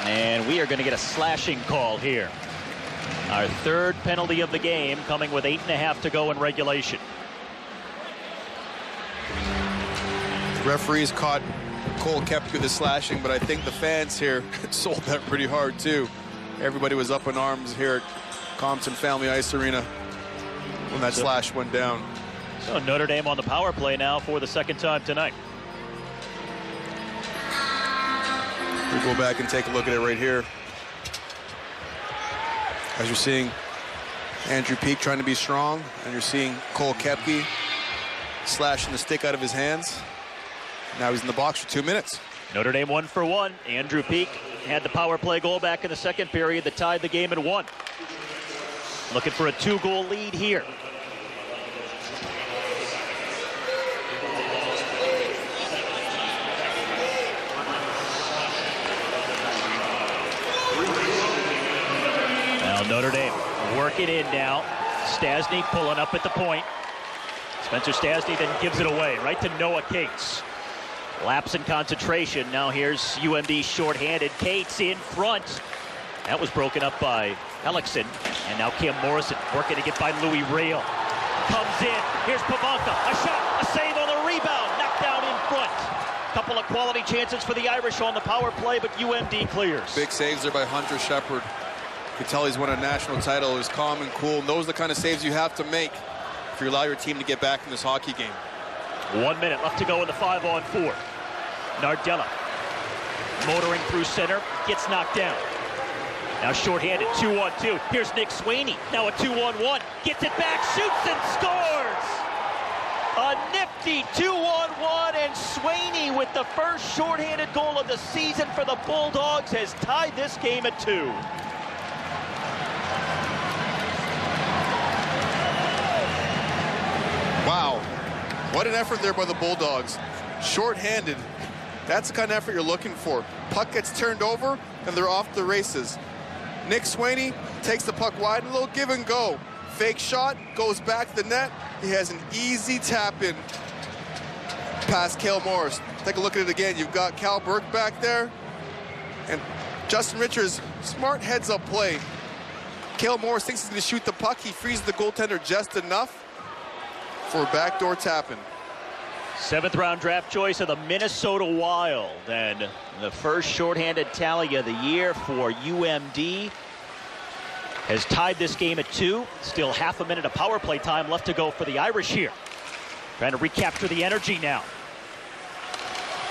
And we are going to get a slashing call here. Our 3rd penalty of the game, coming with 8.5 to go in regulation. Referees caught Cole Koepke with the slashing, but I think the fans here sold that pretty hard too. Everybody was up in arms here at Compton Family Ice Arena when that slash went down. So Notre Dame on the power play now for the 2nd time tonight. We go back and take a look at it right here. As you're seeing Andrew Peak trying to be strong, and you're seeing Cole Koepke slashing the stick out of his hands. Now he's in the box for 2 minutes. Notre Dame 1 for 1. Andrew Peak had the power play goal back in the second period that tied the game at 1. Looking for a 2-goal lead here. Now Notre Dame working in now. Stasny pulling up at the point. Spencer Stasny then gives it away right to Noah Cates. Lapse in concentration. Now here's UMD shorthanded. Cates in front. That was broken up by Hellickson. And now Cam Morrison working to get by Louis Rail. Comes in. Here's Pavanka. A shot. A save on the rebound. Knocked down in front. Couple of quality chances for the Irish on the power play, but UMD clears. Big saves there by Hunter Shepard. You can tell he's won a national title. He was calm and cool. And those are the kind of saves you have to make if you allow your team to get back in this hockey game. 1 minute left to go in the 5-on-4. Nardella motoring through center, gets knocked down. Now shorthanded, 2-on-2. Here's Nick Sweeney. Now a 2-on-1. Gets it back, shoots and scores! A nifty 2-on-1, and Sweeney with the first shorthanded goal of the season for the Bulldogs has tied this game at 2. Wow, what an effort there by the Bulldogs. Short-handed, that's the kind of effort you're looking for. Puck gets turned over, and they're off the races. Nick Sweeney takes the puck wide, a little give and go. Fake shot, goes back to the net. He has an easy tap-in past Cale Morris. Take a look at it again. You've got Cal Burke back there, and Justin Richards, smart heads-up play. Cale Morris thinks he's going to shoot the puck. He frees the goaltender just enough for a backdoor tap-in. 7th-round draft choice of the Minnesota Wild, and the first shorthanded tally of the year for UMD. Has tied this game at 2. Still half a minute of power play time left to go for the Irish here. Trying to recapture the energy now.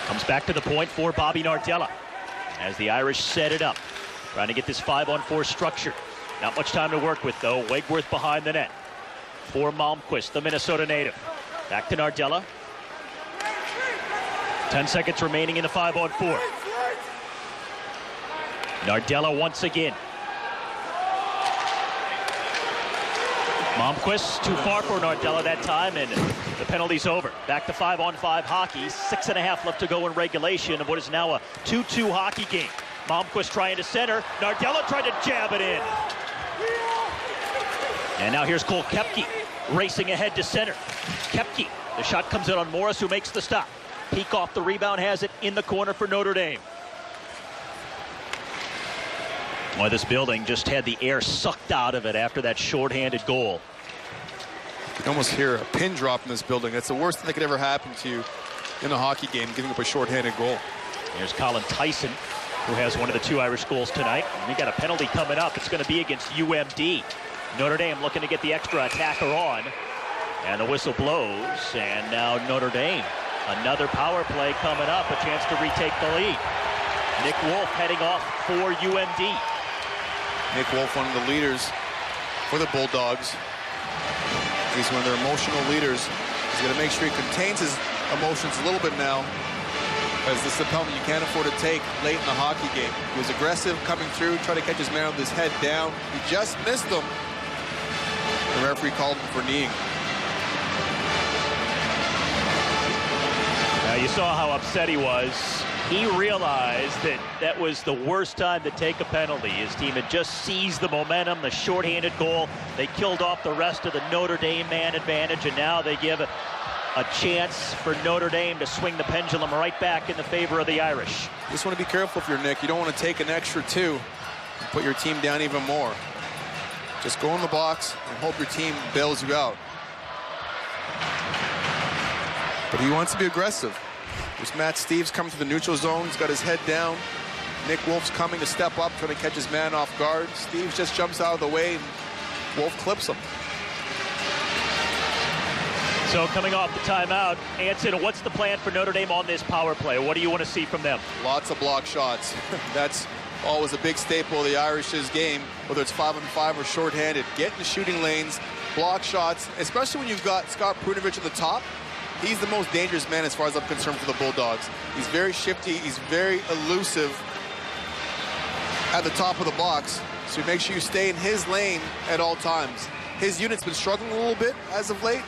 Comes back to the point for Bobby Nardella as the Irish set it up. Trying to get this 5-on-4 structure. Not much time to work with, though. Wegworth behind the net. For Malmquist, the Minnesota native. Back to Nardella. 10 seconds remaining in the 5-on-4. Nardella once again. Malmquist too far for Nardella that time, and the penalty's over. Back to 5-on-5 hockey. 6.5 left to go in regulation of what is now a 2-2 hockey game. Malmquist trying to center. Nardella tried to jab it in. And now here's Cole Koepke racing ahead to center. Koepke, the shot comes in on Morris, who makes the stop. Peek off the rebound, has it in the corner for Notre Dame. Well, this building just had the air sucked out of it after that shorthanded goal. You can almost hear a pin drop in this building. That's the worst thing that could ever happen to you in a hockey game, giving up a shorthanded goal. Here's Colin Tyson, who has one of the 2 Irish goals tonight. And we got a penalty coming up. It's going to be against UMD. Notre Dame looking to get the extra attacker on. And the whistle blows. And now Notre Dame. Another power play coming up. A chance to retake the lead. Nick Wolf heading off for UMD. Nick Wolf, one of the leaders for the Bulldogs. He's one of their emotional leaders. He's going to make sure he contains his emotions a little bit now, as this is a penalty you can't afford to take late in the hockey game. He was aggressive coming through, trying to catch his man with his head down. He just missed him. The referee called him for kneeing. Now you saw how upset he was. He realized that that was the worst time to take a penalty. His team had just seized the momentum, the shorthanded goal. They killed off the rest of the Notre Dame man advantage, and now they give a chance for Notre Dame to swing the pendulum right back in the favor of the Irish. You just want to be careful if you're Nick. You don't want to take an extra 2 and put your team down even more. Just go in the box and hope your team bails you out. But he wants to be aggressive. There's Matt Steeves coming to the neutral zone. He's got his head down. Nick Wolf's coming to step up, trying to catch his man off guard. Steeves just jumps out of the way, and Wolf clips him. So coming off the timeout, Anson, what's the plan for Notre Dame on this power play? What do you want to see from them? Lots of block shots. That's always a big staple of the Irish's game, whether it's 5-on-5 or shorthanded. Get in the shooting lanes, block shots, especially when you've got Scott Prunovich at the top. He's the most dangerous man as far as I'm concerned for the Bulldogs. He's very shifty. He's very elusive at the top of the box. So make sure you stay in his lane at all times. His unit's been struggling a little bit as of late.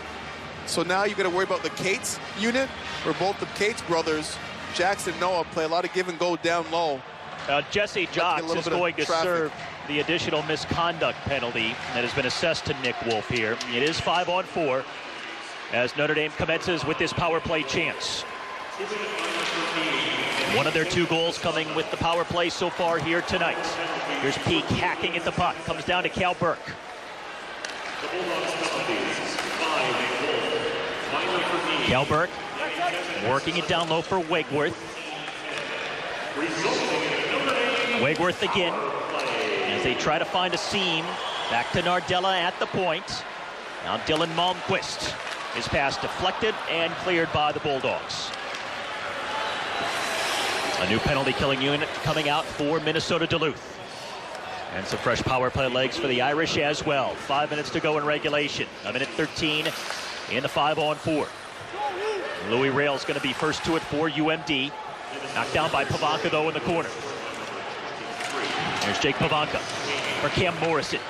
So now you got to worry about the Cates unit, where both the Cates brothers, Jackson and Noah, play a lot of give and go down low. Jesse Jocks is going to serve the additional misconduct penalty that has been assessed to Nick Wolf here. It is 5-on-4. As Notre Dame commences with this power play chance. One of their 2 goals coming with the power play so far here tonight. Here's Peak hacking at the puck. Comes down to Cal Burke. Cal Burke working it down low for Wegworth. Wegworth again as they try to find a seam. Back to Nardella at the point. Now Dylan Malmquist. His pass deflected and cleared by the Bulldogs. A new penalty killing unit coming out for Minnesota Duluth. And some fresh power play legs for the Irish as well. 5 minutes to go in regulation. 1:13 in the 5-on-4. Louis Rail's going to be first to it for UMD. Knocked down by Pavanka, though, in the corner. There's Jake Pavanka for Cam Morrison.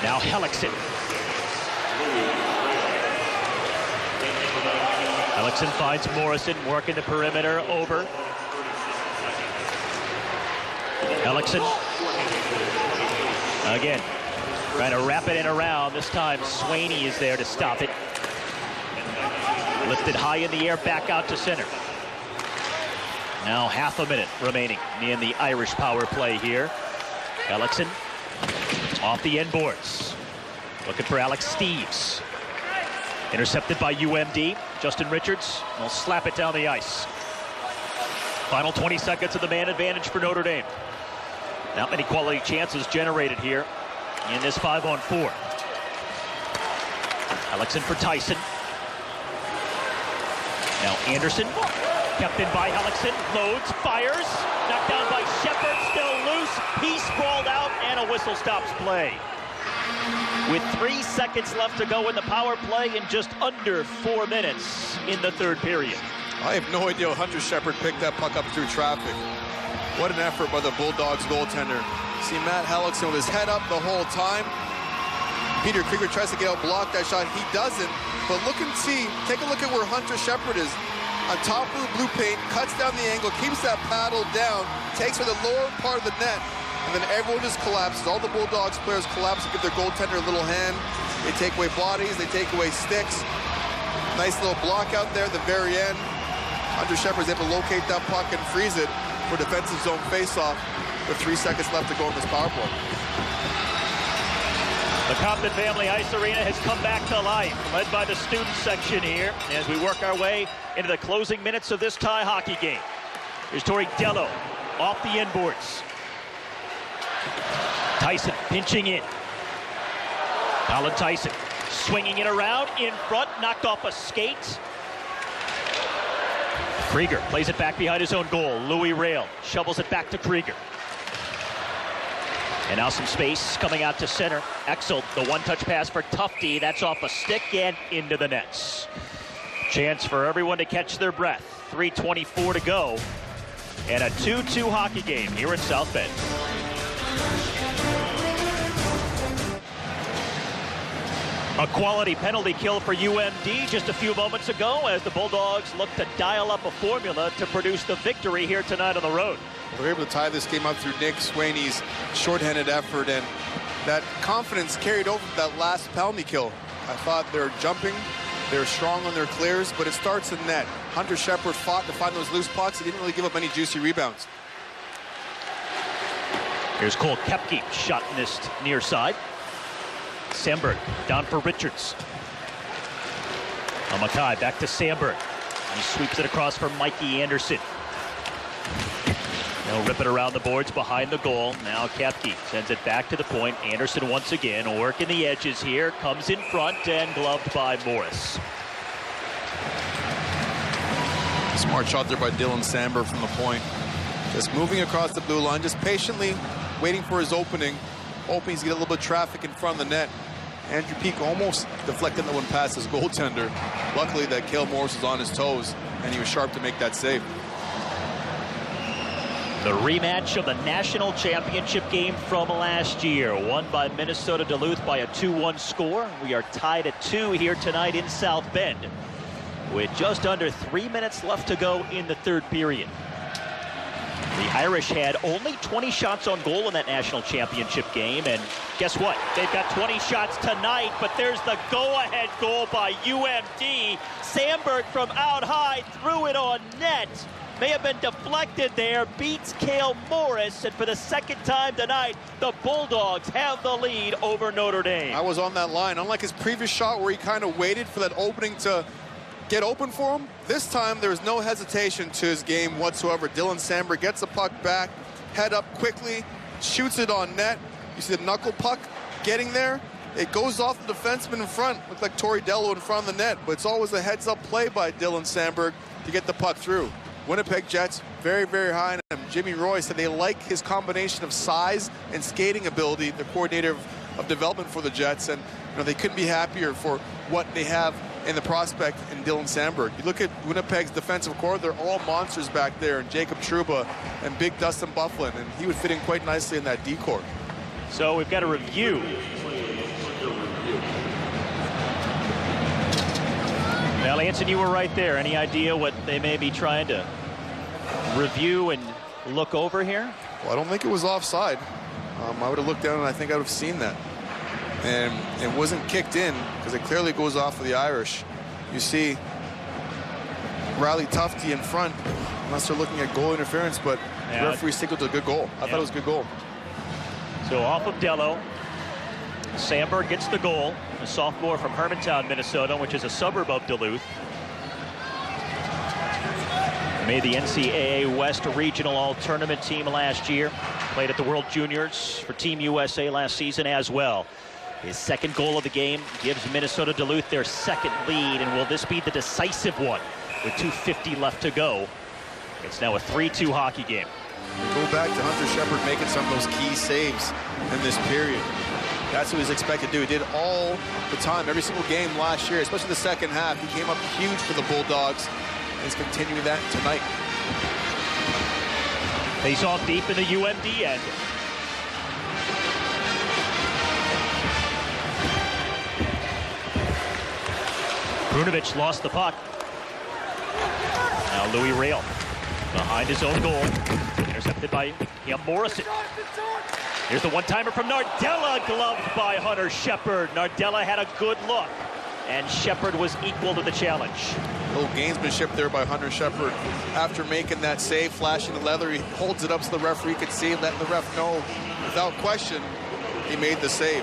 Now Hellickson. Hellickson finds Morrison working the perimeter over. Hellickson again trying to wrap it in around. This time Swaney is there to stop it. Lifted high in the air, back out to center. Now half a minute remaining in the Irish power play here. Hellickson off the end boards. Looking for Alex Steeves. Intercepted by UMD. Justin Richards will slap it down the ice. Final 20 seconds of the man advantage for Notre Dame. Not many quality chances generated here in this 5-on-4. Alexson for Tyson. Now Anderson, kept in by Alexson, loads, fires, knocked down by Shepard, still loose. He sprawled out, and a whistle stops play. With 3 seconds left to go in the power play in just under 4 minutes in the third period. I have no idea how Hunter Shepard picked that puck up through traffic. What an effort by the Bulldogs goaltender. See Matt Alexson with his head up the whole time. Peter Krieger tries to get out, block that shot. He doesn't. But look and see, take a look at where Hunter Shepard is. On top of the blue paint, cuts down the angle, keeps that paddle down, takes for the lower part of the net, and then everyone just collapses. All the Bulldogs players collapse and give their goaltender a little hand. They take away bodies, they take away sticks. Nice little block out there at the very end. Hunter Shepard's able to locate that puck and freeze it for defensive zone faceoff with 3 seconds left to go in this power play. The Compton Family Ice Arena has come back to life, led by the student section here as we work our way into the closing minutes of this tie hockey game. Here's Tori Dello off the inboards. Tyson pinching in. Colin Tyson swinging it around in front, knocked off a skate. Krieger plays it back behind his own goal. Louis Rail shovels it back to Krieger. And now some space coming out to center. Exel, the one-touch pass for Tufte. That's off a stick and into the nets. Chance for everyone to catch their breath. 3:24 to go. And a 2-2 hockey game here in South Bend. A quality penalty kill for UMD just a few moments ago as the Bulldogs look to dial up a formula to produce the victory here tonight on the road. We're able to tie this game up through Nick Swaney's shorthanded effort, and that confidence carried over that last penalty kill. I thought they're jumping, they're strong on their clears, but it starts in net. Hunter Shepard fought to find those loose pucks. He didn't really give up any juicy rebounds. Here's Cole Koepke, shot missed near side. Sandberg down for Richards. Mackay back to Sandberg. He sweeps it across for Mikey Anderson. They'll rip it around the boards behind the goal. Now Koepke sends it back to the point. Anderson once again working the edges here. Comes in front and gloved by Morris. Smart shot there by Dylan Sandberg from the point. Just moving across the blue line, just patiently waiting for his opening. Hoping he's get a little bit of traffic in front of the net. Andrew Peak almost deflected that one past his goaltender. Luckily that Cale Morris was on his toes and he was sharp to make that save. The rematch of the national championship game from last year, won by Minnesota Duluth by a 2-1 score. We are tied at 2 here tonight in South Bend with just under 3 minutes left to go in the third period. The Irish had only 20 shots on goal in that national championship game, and guess what? They've got 20 shots tonight, but there's the go-ahead goal by UMD. Sandberg from out high threw it on net. May have been deflected there, beats Cale Morris, and for the second time tonight, the Bulldogs have the lead over Notre Dame. I was on that line. Unlike his previous shot where he kind of waited for that opening to get open for him, this time there's no hesitation to his game whatsoever. Dylan Sandberg gets the puck back, head up quickly, shoots it on net. You see the knuckle puck getting there. It goes off the defenseman in front. Looked like Tori Dello in front of the net, but it's always a heads-up play by Dylan Sandberg to get the puck through. Winnipeg Jets, very, very high on him. Jimmy Roy said they like his combination of size and skating ability, the coordinator of development for the Jets, and they couldn't be happier for what they have in the prospect in Dylan Sandberg. You look at Winnipeg's defensive core, they're all monsters back there, and Jacob Trouba and big Dustin Bufflin, and he would fit in quite nicely in that D-core. So we've got a review. Now, Anson, you were right there. Any idea what they may be trying to review and look over here? Well, I don't think it was offside. I would have looked down and I think I would have seen that. And it wasn't kicked in because it clearly goes off of the Irish. You see Riley Tufte in front, unless they're looking at goal interference, but the referee signaled a good goal. I thought it was a good goal. So off of Dello, Sandberg gets the goal. a sophomore from Hermantown, Minnesota, which is a suburb of Duluth. Made the NCAA West Regional All-Tournament team last year. Played at the World Juniors for Team USA last season as well. His second goal of the game gives Minnesota Duluth their second lead, and will this be the decisive one with 2:50 left to go? It's now a 3-2 hockey game. Go back to Hunter Shepard making some of those key saves in this period. That's what he's expected to do. He did all the time, every single game last year, especially the second half. He came up huge for the Bulldogs. He's continuing that tonight. Face off deep in the UMD end. Brunovich lost the puck. Now Louis Rail behind his own goal. Intercepted by Morrison. Here's the one-timer from Nardella, gloved by Hunter Shepard. Nardella had a good look, and Shepard was equal to the challenge. Little gamesmanship there by Hunter Shepard. After making that save, flashing the leather, he holds it up so the referee could see, letting the ref know without question he made the save.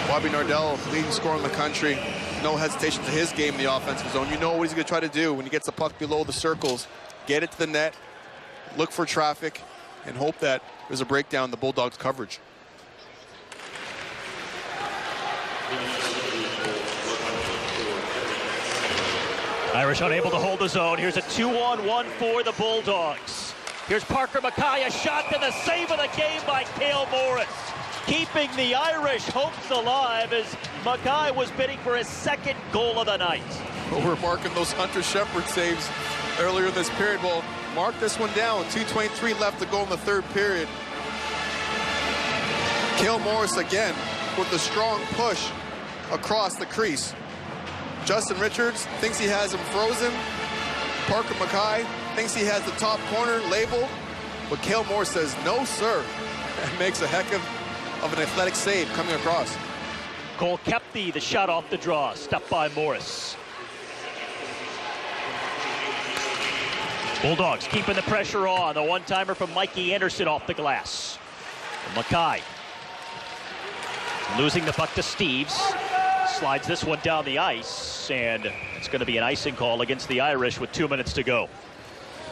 Bobby Nardella, leading scorer in the country. No hesitation to his game in the offensive zone. You know what he's going to try to do when he gets the puck below the circles. Get it to the net, look for traffic, and hope that there's a breakdown in the Bulldogs' coverage. Irish unable to hold the zone. Here's a 2-on-1 for the Bulldogs. Here's Parker Mackay, a shot to the save of the game by Cale Morris. Keeping the Irish hopes alive as Mackay was bidding for his second goal of the night. Well, we're marking those Hunter Shepard saves earlier in this period. Well, mark this one down. 2:23 left to go in the third period. Cale Morris again with the strong push across the crease. Justin Richards thinks he has him frozen. Parker Mackay thinks he has the top corner labeled. But Cale Morris says, no, sir. And makes a heck of an athletic save coming across. Cole Kepke, the shot off the draw, stopped by Morris. Bulldogs keeping the pressure on. The one-timer from Mikey Anderson off the glass. Mackay losing the puck to Steves. Slides this one down the ice, and it's going to be an icing call against the Irish with 2 minutes to go.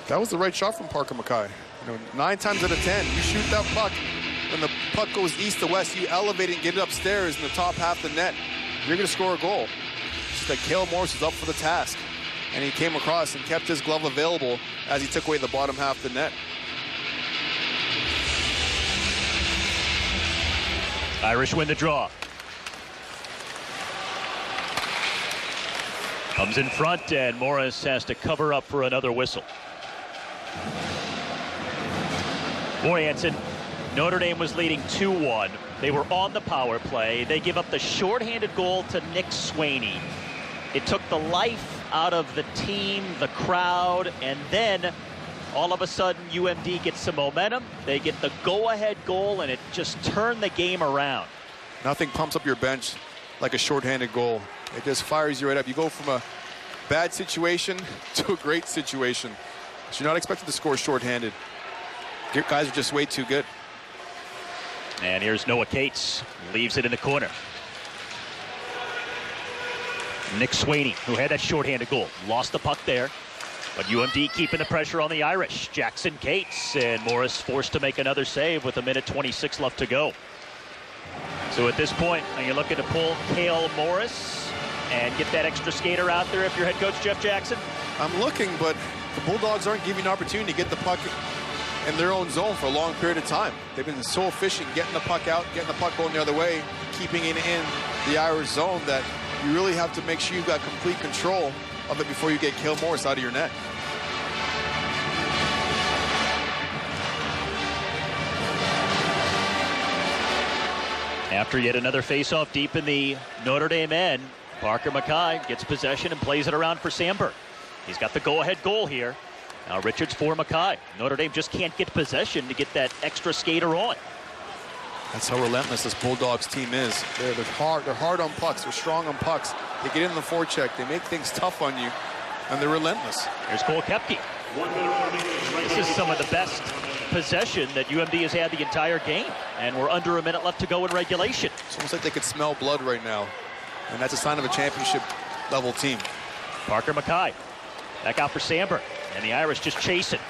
That was the right shot from Parker Mackay. 9 times out of 10, you shoot that puck, when the puck goes east to west, you elevate it and get it upstairs in the top half of the net. You're going to score a goal. It's just that Cale Morris was up for the task, and he came across and kept his glove available as he took away the bottom half of the net. Irish win the draw. Comes in front, and Morris has to cover up for another whistle. Boyanson, Notre Dame was leading 2-1. They were on the power play. They give up the shorthanded goal to Nick Swaney. It took the life out of the team, the crowd, and then all of a sudden UMD gets some momentum. They get the go-ahead goal, and it just turned the game around. Nothing pumps up your bench like a shorthanded goal. It just fires you right up. You go from a bad situation to a great situation. So you're not expected to score shorthanded. Your guys are just way too good. And here's Noah Cates, leaves it in the corner. Nick Swaney, who had that shorthanded goal, lost the puck there. But UMD keeping the pressure on the Irish. Jackson Cates, and Morris forced to make another save with 1:26 left to go. So at this point, are you looking to pull Cale Morris and get that extra skater out there if you're head coach Jeff Jackson? I'm looking, but the Bulldogs aren't giving an opportunity to get the puck in their own zone for a long period of time. They've been so efficient getting the puck out, getting the puck going the other way, keeping it in the Irish zone, that you really have to make sure you've got complete control of it before you get Cale Morris out of your net. After yet another face-off deep in the Notre Dame end, Parker Mackay gets possession and plays it around for Sandberg. He's got the go-ahead goal here. Now Richards for Mackay. Notre Dame just can't get possession to get that extra skater on. That's how relentless this Bulldogs team is. They're hard on pucks. They're strong on pucks. They get in the forecheck. They make things tough on you, and they're relentless. Here's Cole Kepke. This is some of the best possession that UMD has had the entire game. And we're under a minute left to go in regulation. It's almost like they could smell blood right now. And that's a sign of a championship level team. Parker Mackay back out for Sandberg. And the Irish just chasing.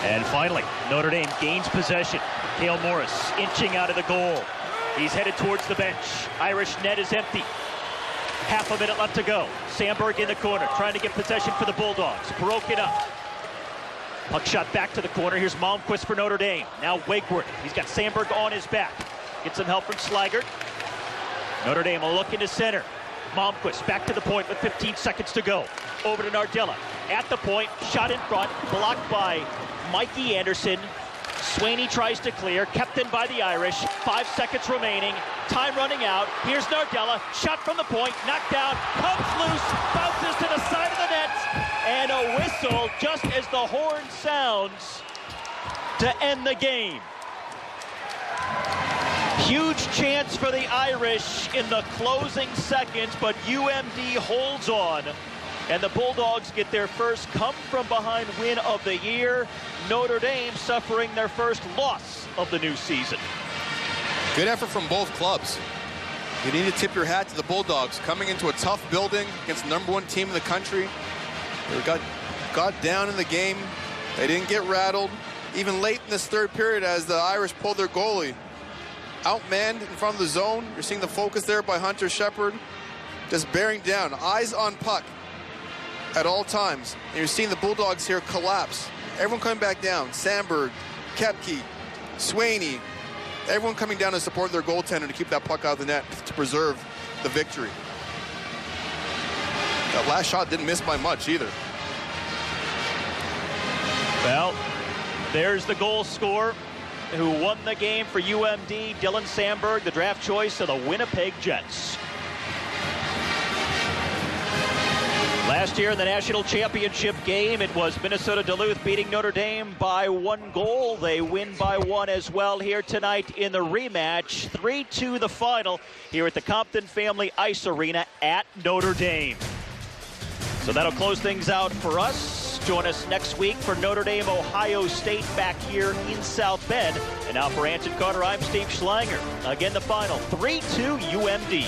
And finally, Notre Dame gains possession. Cale Morris inching out of the goal. He's headed towards the bench. Irish net is empty. Half a minute left to go. Sandberg in the corner, trying to get possession for the Bulldogs. Broken up. Puck shot back to the corner. Here's Malmquist for Notre Dame. Now Wakeward. He's got Sandberg on his back. Gets some help from Slaggert. Notre Dame looking to center. Malmquist back to the point with 15 seconds to go. Over to Nardella. At the point, shot in front, blocked by Mikey Anderson. Swaney tries to clear, kept in by the Irish. 5 seconds remaining, time running out. Here's Nardella, shot from the point, knocked down, comes loose, bounces to the side of the net, and a whistle just as the horn sounds to end the game. Huge chance for the Irish in the closing seconds, but UMD holds on. And the Bulldogs get their first come-from-behind win of the year. Notre Dame suffering their first loss of the new season. Good effort from both clubs. You need to tip your hat to the Bulldogs coming into a tough building against the #1 team in the country. They got down in the game. They didn't get rattled. Even late in this third period as the Irish pulled their goalie. Outmanned in front of the zone. You're seeing the focus there by Hunter Shepard. Just bearing down, eyes on puck at all times. And you're seeing the Bulldogs here collapse. Everyone coming back down. Sandberg, Koepke, Swaney, everyone coming down to support their goaltender to keep that puck out of the net to preserve the victory. That last shot didn't miss by much either. Well, there's the goal scorer who won the game for UMD, Dylan Sandberg, the draft choice of the Winnipeg Jets. Last year in the national championship game, it was Minnesota Duluth beating Notre Dame by 1 goal. They win by 1 as well here tonight in the rematch. 3-2 the final here at the Compton Family Ice Arena at Notre Dame. So that'll close things out for us. Join us next week for Notre Dame, Ohio State back here in South Bend. And now for Anson Carter, I'm Steve Schlanger. Again, the final 3-2 UMD.